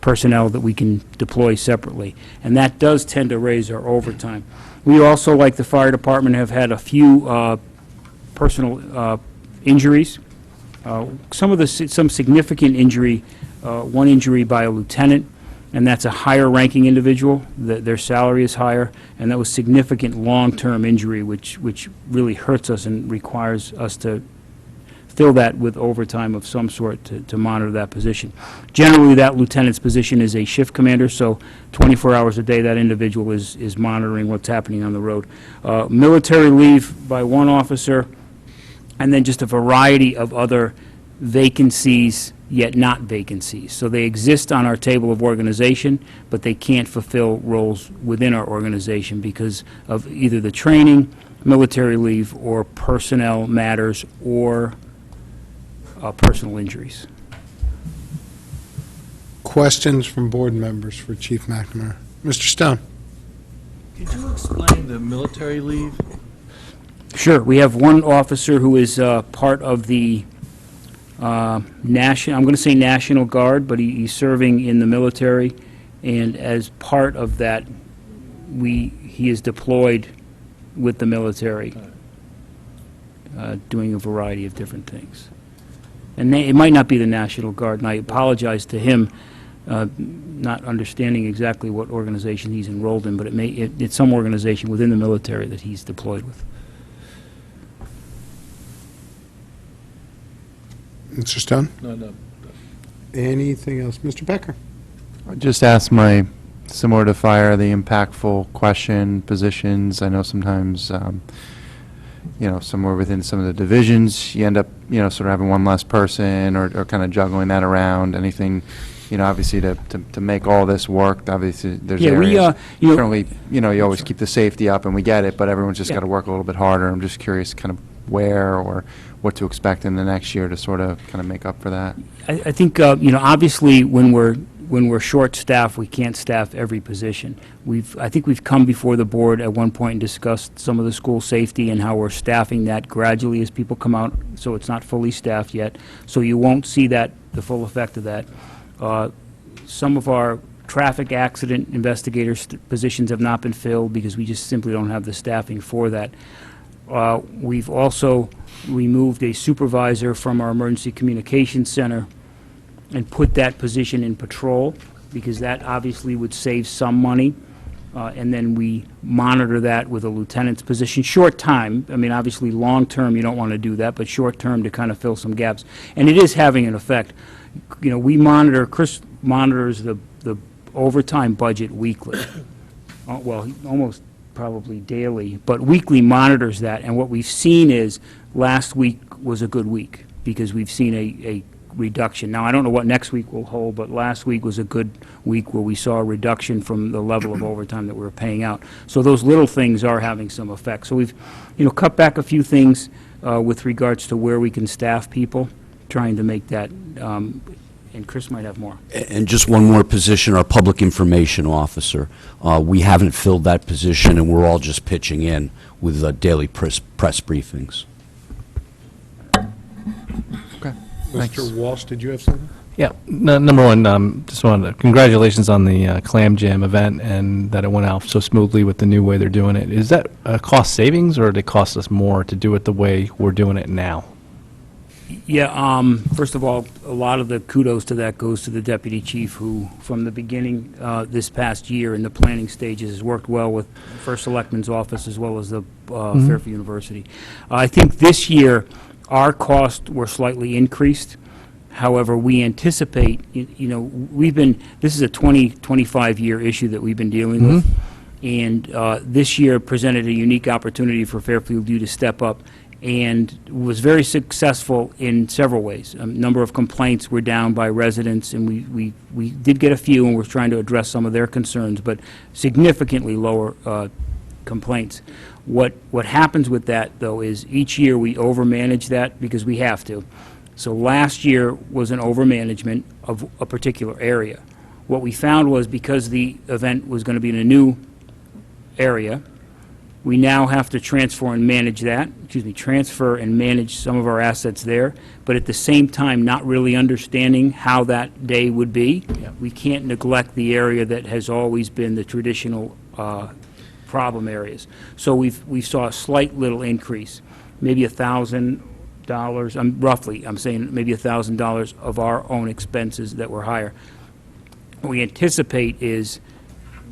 personnel that we can deploy separately. And that does tend to raise our overtime. We also, like the fire department, have had a few personal injuries. Some significant injury, one injury by a lieutenant, and that's a higher ranking individual. Their salary is higher, and that was significant long-term injury, which really hurts us and requires us to fill that with overtime of some sort to monitor that position. Generally, that lieutenant's position is a shift commander, so 24 hours a day that individual is monitoring what's happening on the road. Military leave by one officer, and then just a variety of other vacancies, yet not vacancies. So they exist on our table of organization, but they can't fulfill roles within our organization because of either the training, military leave, or personnel matters, or personal injuries. Questions from board members for Chief McNamara? Mr. Stone? Could you explain the military leave? Sure. We have one officer who is part of the I'm going to say National Guard, but he's serving in the military, and as part of that, he is deployed with the military, doing a variety of different things. And it might not be the National Guard, and I apologize to him, not understanding exactly what organization he's enrolled in, but it's some organization within the military that he's deployed with. Mr. Stone? No. Anything else? Mr. Becker? I just asked my, similar to fire, the impactful question, positions. I know sometimes, somewhere within some of the divisions, you end up, sort of having one less person or kind of juggling that around. Anything, obviously to make all this work, obviously there's areas. Certainly, you always keep the safety up and we get it, but everyone's just got to work a little bit harder. I'm just curious kind of where or what to expect in the next year to sort of kind of make up for that. I think, obviously, when we're short-staffed, we can't staff every position. I think we've come before the board at one point and discussed some of the school safety and how we're staffing that gradually as people come out, so it's not fully staffed yet. So you won't see the full effect of that. Some of our traffic accident investigators' positions have not been filled because we just simply don't have the staffing for that. We've also removed a supervisor from our emergency communications center and put that position in patrol, because that obviously would save some money. And then we monitor that with a lieutenant's position. Short time, I mean, obviously long-term you don't want to do that, but short-term to kind of fill some gaps. And it is having an effect. Chris monitors the overtime budget weekly. Well, almost probably daily, but weekly monitors that. And what we've seen is last week was a good week because we've seen a reduction. Now, I don't know what next week will hold, but last week was a good week where we saw a reduction from the level of overtime that we were paying out. So those little things are having some effect. So we've, cut back a few things with regards to where we can staff people, trying to make that, and Chris might have more. And just one more position, our public information officer. We haven't filled that position, and we're all just pitching in with daily press briefings. Okay, thanks. Mr. Walsh, did you have something? Yeah, number one, just wanted to, congratulations on the Clam Jam event and that it went out so smoothly with the new way they're doing it. Is that a cost savings, or did it cost us more to do it the way we're doing it now? Yeah, first of all, a lot of the kudos to that goes to the deputy chief, who, from the beginning this past year in the planning stages, has worked well with First Selectman's office as well as the Fairfield University. I think this year, our costs were slightly increased. However, we anticipate, this is a 25-year issue that we've been dealing with. And this year presented a unique opportunity for Fairfield U to step up, and was very successful in several ways. A number of complaints were down by residents, and we did get a few, and we're trying to address some of their concerns, but significantly lower complaints. What happens with that, though, is each year we overmanage that because we have to. So last year was an overmanagement of a particular area. What we found was, because the event was going to be in a new area, we now have to transfer and manage some of our assets there, but at the same time, not really understanding how that day would be. We can't neglect the area that has always been the traditional problem areas. So we saw a slight little increase, maybe $1,000, roughly, I'm saying maybe $1,000 of our own expenses that were higher. What we anticipate is,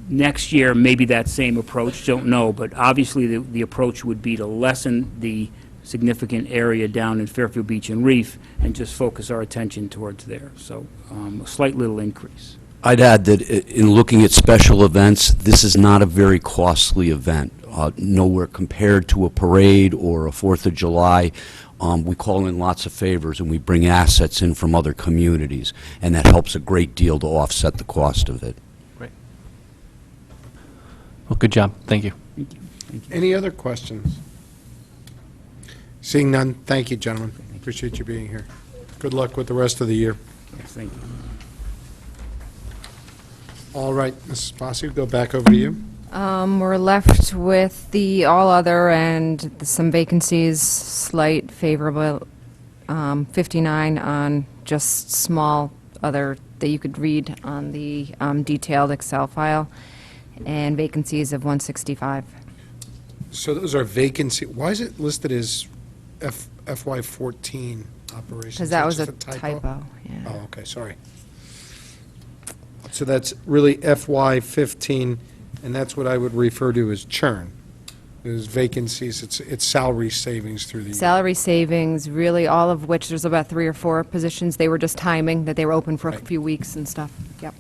next year, maybe that same approach, don't know, but obviously the approach would be to lessen the significant area down in Fairfield Beach and Reef and just focus our attention towards there. So a slight little increase. I'd add that in looking at special events, this is not a very costly event. Nowhere compared to a parade or a 4th of July. We call in lots of favors, and we bring assets in from other communities, and that helps a great deal to offset the cost of it. Well, good job. Thank you. Any other questions? Seeing none, thank you, gentlemen. Appreciate you being here. Good luck with the rest of the year. Yes, thank you. All right, Mrs. Fossey, we'll go back over to you. We're left with the all other and some vacancies, slight favorable, 59 on just small other that you could read on the detailed Excel file, and vacancies of 165. So those are vacancy, why is it listed as FY14 operations? Because that was a That's just typo, yeah. Oh, okay, sorry. So that's really FY15, and that's what I would refer to as churn. There's vacancies, it's salary savings through the year. Salary savings, really all of which, there's about 3 or 4 positions. They were just timing, that they were open for a Right. few weeks and stuff. Yep.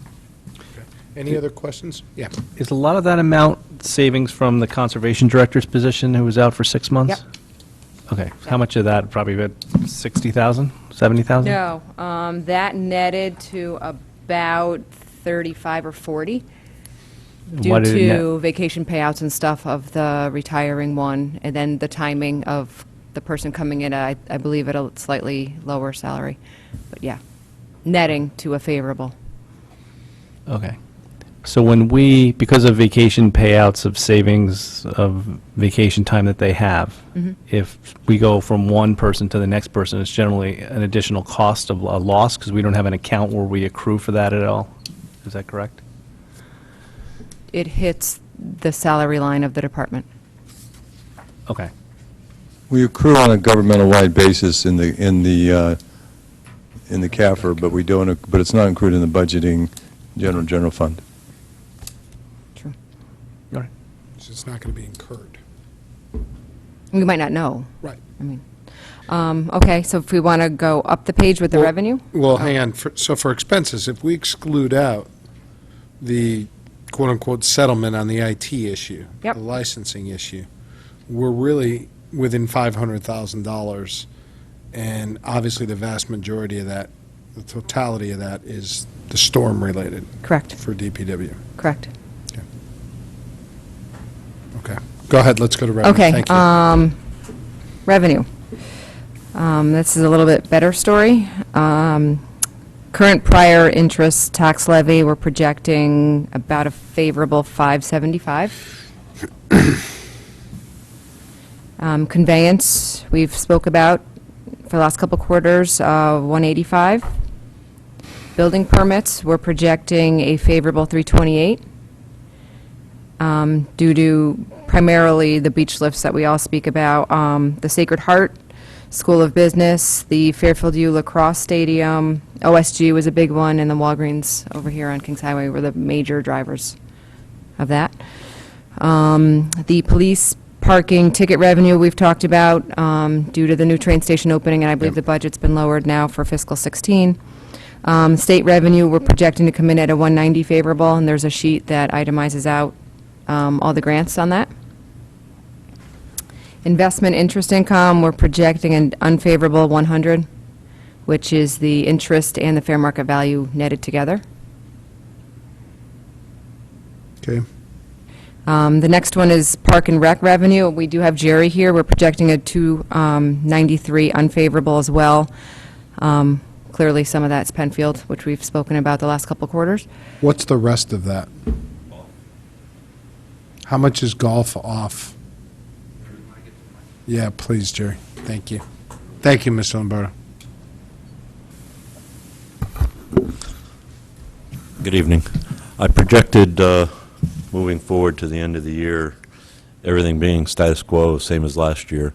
Any other questions? Yeah. Is a lot of that amount savings from the conservation director's position, who was out for 6 months? Yep. Okay, how much of that, probably about 60,000, 70,000? No, that netted to about 35 or 40 Why due did it net? to vacation payouts and stuff of the retiring one, and then the timing of the person coming in, I believe, at a slightly lower salary. But yeah, netting to a favorable. Okay. So when we, because of vacation payouts of savings of vacation time that they have, if we go from one person to the next person, it's generally an additional cost of a loss, because we don't have an account where we accrue for that at all? Is that correct? It hits the salary line of the department. Okay. We accrue on a governmental-wide basis in the CAFR, but we don't, but it's not included in the budgeting general fund. True. All right. So it's not going to be incurred. We might not know. Right. I mean, okay, so if we want to go up the page with the Well- revenue? Well, hang on. So for expenses, if we exclude out the quote-unquote settlement on the IT issue, Yep. the licensing issue, we're really within $500,000, and obviously the vast majority of that the totality of that is the storm-related Correct, for DPW. correct. Okay. Go ahead, let's go to revenue. Okay, Thank you. Revenue. This is a little bit better story. Current prior interest tax levy, we're projecting about a favorable 575. Conveyance, we've spoke about for the last couple quarters, 185. Building permits, we're projecting a favorable 328. Due to primarily the beach lifts that we all speak about, the Sacred Heart School of Business, the Fairfield U Lacrosse Stadium, OSG was a big one, and the Walgreens over here on Kings Highway were the major drivers of that. The police parking ticket revenue we've talked about due to the new train station opening, and I believe the budget's been lowered now for fiscal 16. State revenue, we're projecting to come in at a 190 favorable, and there's a sheet that itemizes out all the grants on that. Investment interest income, we're projecting an unfavorable 100, which is the interest and the fair market value netted together. Okay. The next one is park and rec revenue. We do have Jerry here. We're projecting a 293 unfavorable as well. Clearly, some of that's Penfield, which we've spoken about the last couple of quarters. What's the rest of that? How much is golf off? Yeah, please, Jerry. Thank you. Thank you, Mr. Lombardo. Good evening. I projected, moving forward to the end of the year, everything being status quo, same as last year,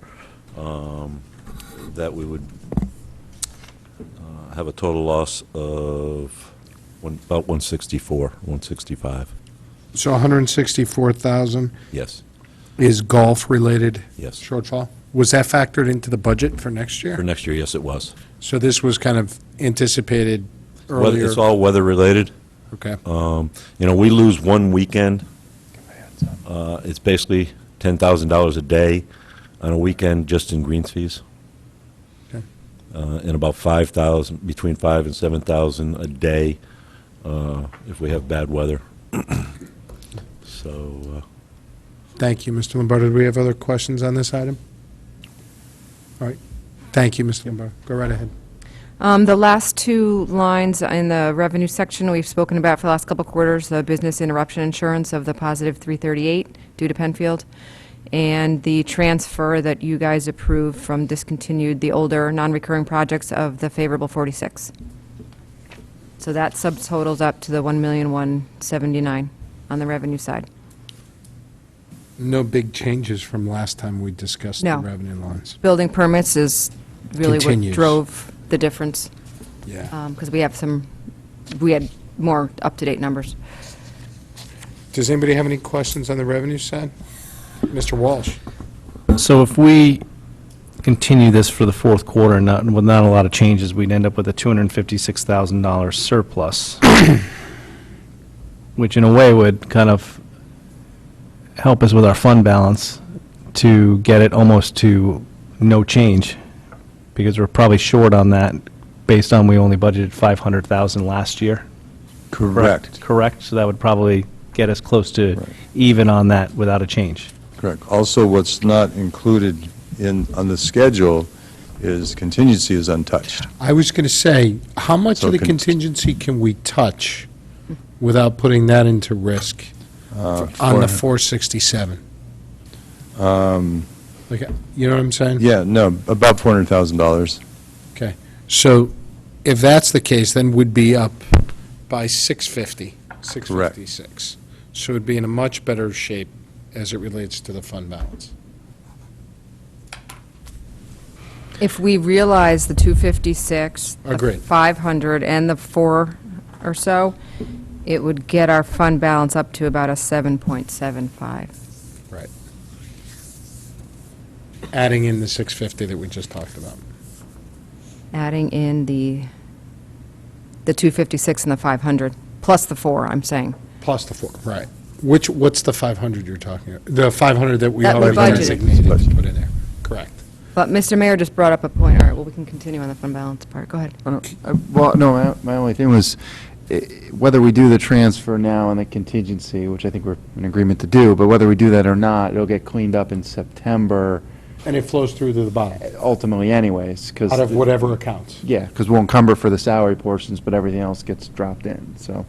that we would have a total loss of about 164, 165. So 164,000 Yes. is golf-related Yes. shortfall? Was that factored into the budget for next year? For next year, yes, it was. So this was kind of anticipated Weather- earlier? It's all weather-related. Okay. We lose one weekend. It's basically $10,000 a day on a weekend just in greens fees. Okay. And about 5,000, between 5 and 7,000 a day if we have bad weather. So, Thank you, Mr. Lombardo. Do we have other questions on this item? All right. Thank you, Mr. Lombardo. Go right ahead. The last two lines in the revenue section we've spoken about for the last couple of quarters, the business interruption insurance of the positive 338 due to Penfield, and the transfer that you guys approved from discontinued the older non-recurring projects of the favorable 46. So that subtotals up to the 1,179,000 on the revenue side. No big changes from last time we discussed the No. revenue lines. Building permits is really Continues. what drove the difference. Yeah. Because we had more up-to-date numbers. Does anybody have any questions on the revenue side? Mr. Walsh? So if we continue this for the fourth quarter, with not a lot of changes, we'd end up with a $256,000 surplus, which in a way would kind of help us with our fund balance to get it almost to no change, because we're probably short on that based on we only budgeted 500,000 last year. Correct. Correct? So that would probably get us close to even on that without a change. Correct. Also, what's not included on the schedule is contingency is untouched. I was going to say, how much So of the con- contingency can we touch without putting that into risk on the 467? Like, you know what I'm saying? Yeah, no, about $400,000. Okay. So if that's the case, then we'd be up by 650, 656. So it'd be in a much better shape as it relates to the fund balance. If we realize the 256, the Agreed. 500, and the 4 or so, it would get our fund balance up to about a 7.75. Right. Adding in the 650 that we just talked about. Adding in the 256 and the 500, plus the 4, I'm saying. Plus the 4, right. What's the 500 you're talking about? The 500 that we That we already budgeted. designated to put in there. Correct. But Mr. Mayor just brought up a point. All right, well, we can continue on the fund balance part. Go ahead. Well, no, my only thing was, whether we do the transfer now and the contingency, which I think we're in agreement to do, but whether we do that or not, it'll get cleaned up in September, And it flows through to the bottom, ultimately anyways, because... out of whatever accounts. Yeah, because we'll encumber for the salary portions, but everything else gets dropped in, so...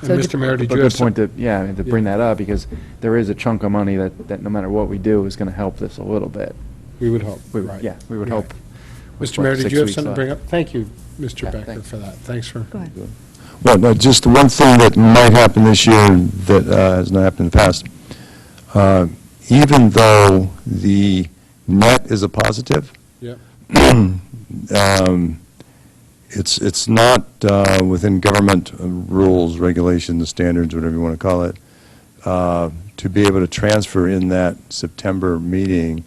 And Mr. Mayor, did But you good have some? point to, yeah, to bring that up, because there is a chunk of money that no matter what we do is going to help this a little bit. We would hope, We- right. Yeah, we would Right. hope. with, Mr. Mayor, what, did 6 you have weeks something to bring left. up? Thank you, Mr. Yeah, Becker, thanks. for that. Thanks for. Go ahead. Well, no, just one thing that might happen this year that has not happened in the past. Even though the net is a positive, Yep. it's not within government rules, regulations, standards, whatever you want to call it, to be able to transfer in that September meeting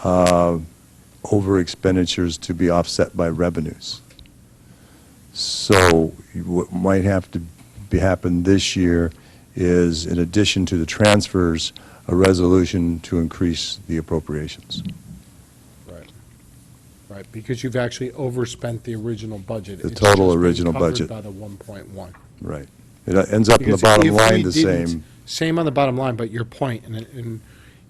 over expenditures to be offset by revenues. So what might have to happen this year is, in addition to the transfers, a resolution to increase the appropriations. Right. Right, because you've actually overspent the original budget. The It's total just being original covered budget. by the 1.1. Right. It ends up in the Because bottom if line we the didn't- same. Same on the bottom line, but your point, and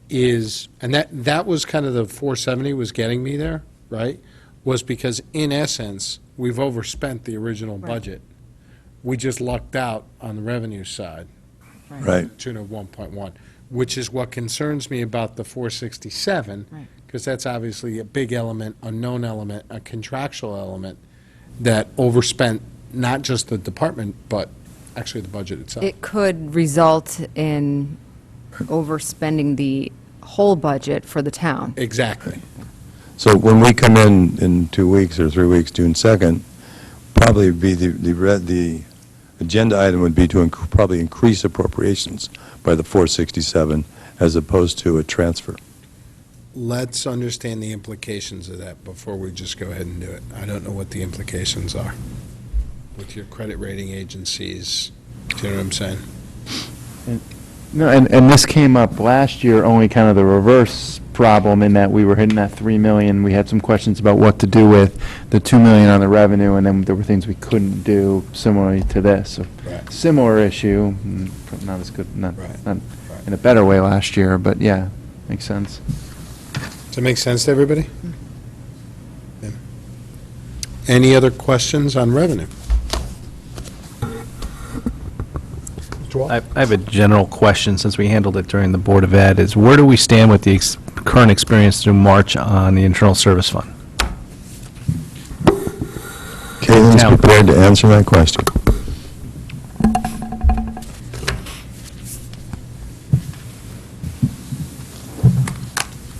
that was kind of the 470 was getting me there, right? Was because, in essence, we've overspent the original budget. We just lucked out on the revenue side. Right. To the tune of 1.1, which is what concerns me about the 467, Right. because that's obviously a big element, a known element, a contractual element that overspent not just the department, but actually the budget itself. It could result in overspending the whole budget for the town. Exactly. So when we come in 2 weeks or 3 weeks, June 2nd, probably be the agenda item would be to probably increase appropriations by the 467 as opposed to a transfer. Let's understand the implications of that before we just go ahead and do it. I don't know what the implications are with your credit rating agencies. Do you know what I'm saying? No, and this came up last year, only kind of the reverse problem in that we were hitting that 3 million. We had some questions about what to do with the 2 million on the revenue, and then there were things we couldn't do similarly to this. So Right. similar issue, not as good, not in a better way last year, but yeah, makes sense. Does that make sense to everybody? Yeah. Any other questions on revenue? Mr. Wall? I have a general question, since we handled it during the Board of Ed, is where do we stand with the current experience through March on the internal service fund? Caitlin's Town. prepared to answer that question.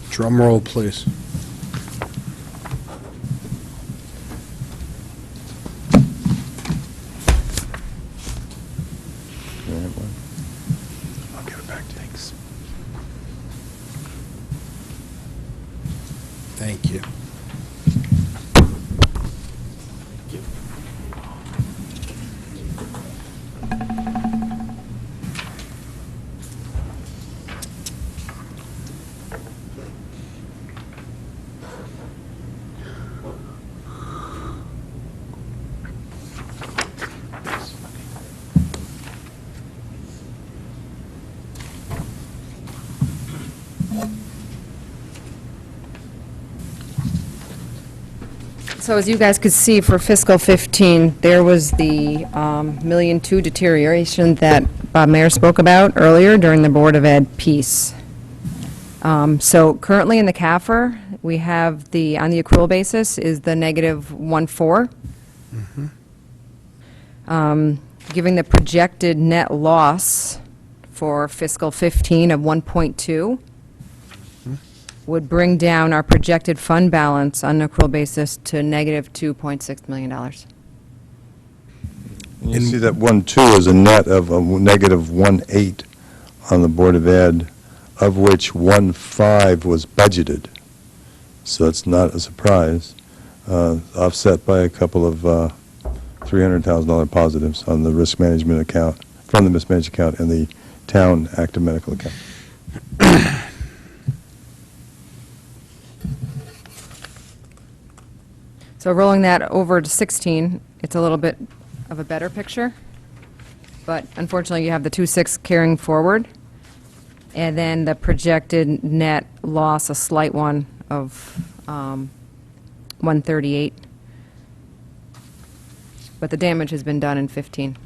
Drum roll, please. I'll give it back to you. Thanks. Thank you. So as you guys could see, for fiscal 15, there was the $1.2 million deterioration that Bob Mayer spoke about earlier during the Board of Ed piece. So currently in the CAFR, we have on the accrual basis, is the negative 1.4. Giving the projected net loss for fiscal 15 of 1.2 would bring down our projected fund balance on an accrual basis to negative $2.6 million. You see that 1.2 is a net of a negative 1.8 on the Board of Ed, of which 1.5 was budgeted. So it's not a surprise, offset by a couple of $300,000 positives on the risk management account, from the mismanaged account and the town active medical account. So rolling that over to 16, it's a little bit of a better picture. But unfortunately, you have the 2.6 carrying forward. And then the projected net loss, a slight one of 138. But the damage has been done in 15.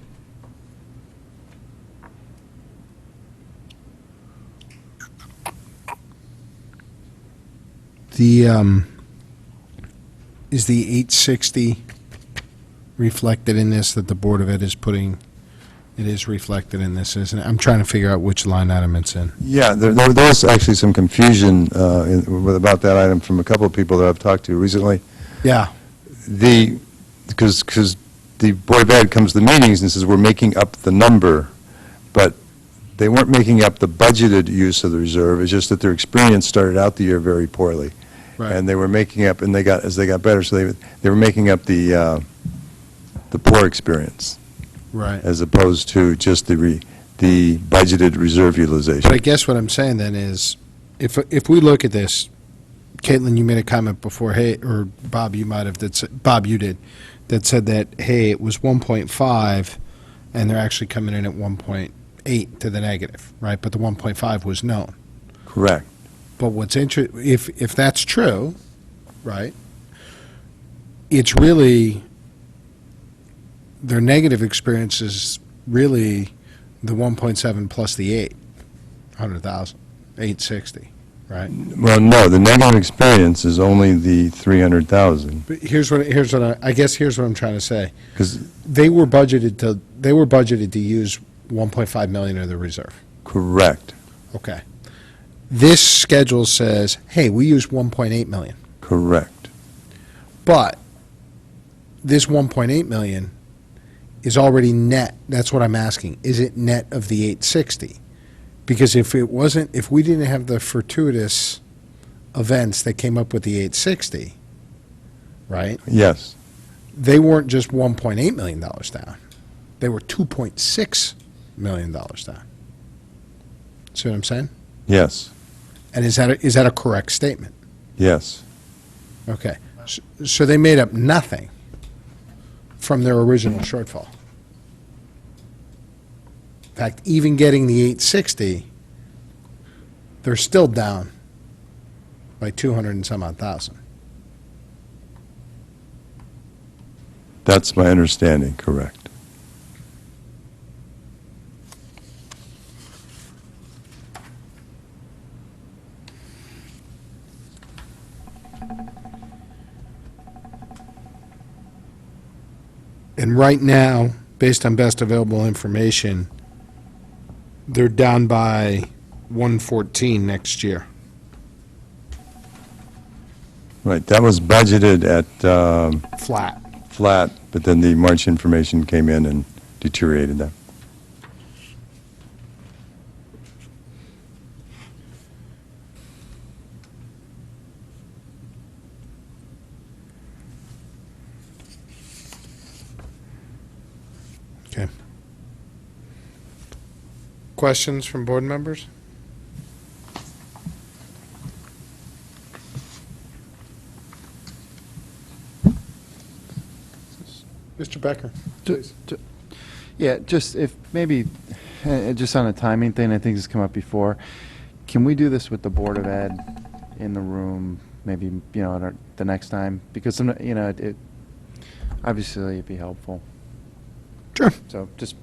The, is the 860 reflected in this that the Board of Ed is putting? It is reflected in this, isn't it? I'm trying to figure out which line item it's in. Yeah, there was actually some confusion about that item from a couple of people that I've talked to recently. Yeah. Because the Board of Ed comes to the meetings and says, we're making up the number, but they weren't making up the budgeted use of the reserve. It's just that their experience started out the year very poorly. Right. And they were making up, and as they got better, so they were making up the poor experience. Right. As opposed to just the budgeted reserve utilization. But I guess what I'm saying then is, if we look at this, Caitlin, you made a comment before, hey, or Bob, you might have, Bob, you did, that said that, hey, it was 1.5, and they're actually coming in at 1.8 to the negative, right? But the 1.5 was known. Correct. But what's if that's true, right, it's really, their negative experience is really the 1.7 plus the 800,000, 860, right? Well, no, the negative experience is only the 300,000. But here's what I guess here's what I'm trying to say. 'Cause they were budgeted to use 1.5 million of the reserve. correct, Okay. This schedule says, hey, we use 1.8 million. correct. But this 1.8 million is already net. That's what I'm asking. Is it net of the 860? Because if we didn't have the fortuitous events that came up with the 860, right? Yes, They weren't just $1.8 million down. They were $2.6 million down. See what I'm saying? yes, And is that a correct statement? yes. Okay. So they made up nothing from their original shortfall. In fact, even getting the 860, they're still down by 200 and some odd thousand. That's my understanding, correct. And right now, based on best available information, they're down by 114 next year. Right, that was budgeted at Flat. but then the March information came in and deteriorated that. Okay. Questions from board members? Mr. Becker, please. Yeah, just if, maybe, just on a timing thing, I think this has come up before, can we do this with the Board of Ed in the room, maybe, at the next time? Because, it, obviously, it'd be helpful. Sure. So, just.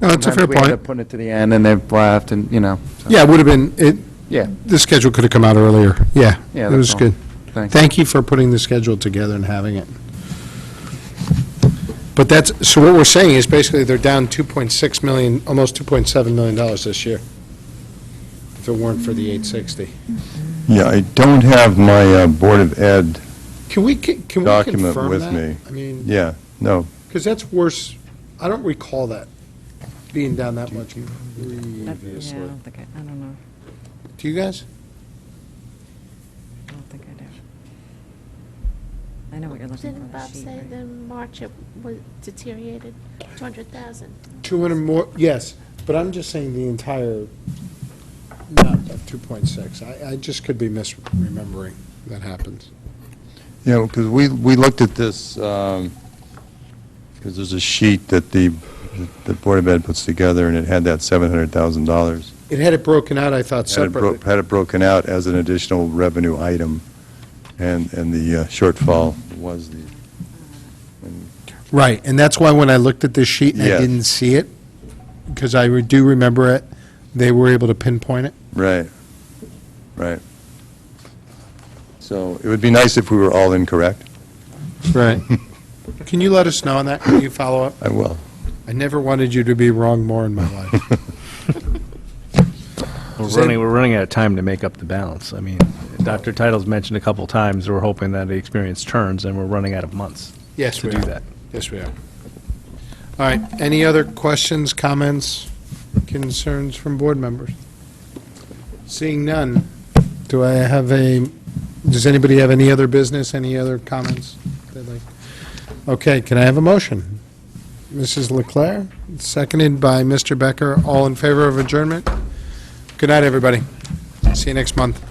No, that's a fair sometimes we end point. up putting it to the end, and they've laughed, and, so. Yeah, it would have been, Yeah. the schedule could have come out earlier. Yeah, Yeah, it was that's all. good. Thanks. Thank you for putting the schedule together and having it. But so what we're saying is basically they're down 2.6 million, almost $2.7 million this year, if it weren't for the 860. Yeah, I don't have my Board of Ed Can we confirm document that? with me. I mean, Yeah, no, because that's worse, I don't recall that being down that much Yeah, previously. I don't know. Do you guys? I don't think I do. I know what you're looking for. Didn't the Bob sheet, say right? in March it was deteriorated 200,000? 200 more, yes, but I'm just saying the entire, not 2.6. I just could be misremembering that happens. You know, because we looked at this, because there's a sheet that the Board of Ed puts together, and it had that $700,000. It had it broken out, I thought, separately. Had it broken out as an additional revenue item, and the shortfall was the, Right, and that's why when I looked at this sheet and I Yes. didn't see it, because I do remember it, they were able to pinpoint it. right, right. So it would be nice if we were all incorrect. Right. Can you let us know on that? Can you follow up? I will. I never wanted you to be wrong more in my life. We're running out of time to make up the balance. I mean, Dr. Title's mentioned a couple times, we're hoping that the experience turns, and we're running out of months Yes, to we do are. that. Yes, we are. All right, any other questions, comments, concerns from board members? Seeing none, does anybody have any other business, any other comments? they'd like? Okay, can I have a motion? Mrs. Leclerc, seconded by Mr. Becker. All in favor of adjournment? Good night, everybody. See you next month.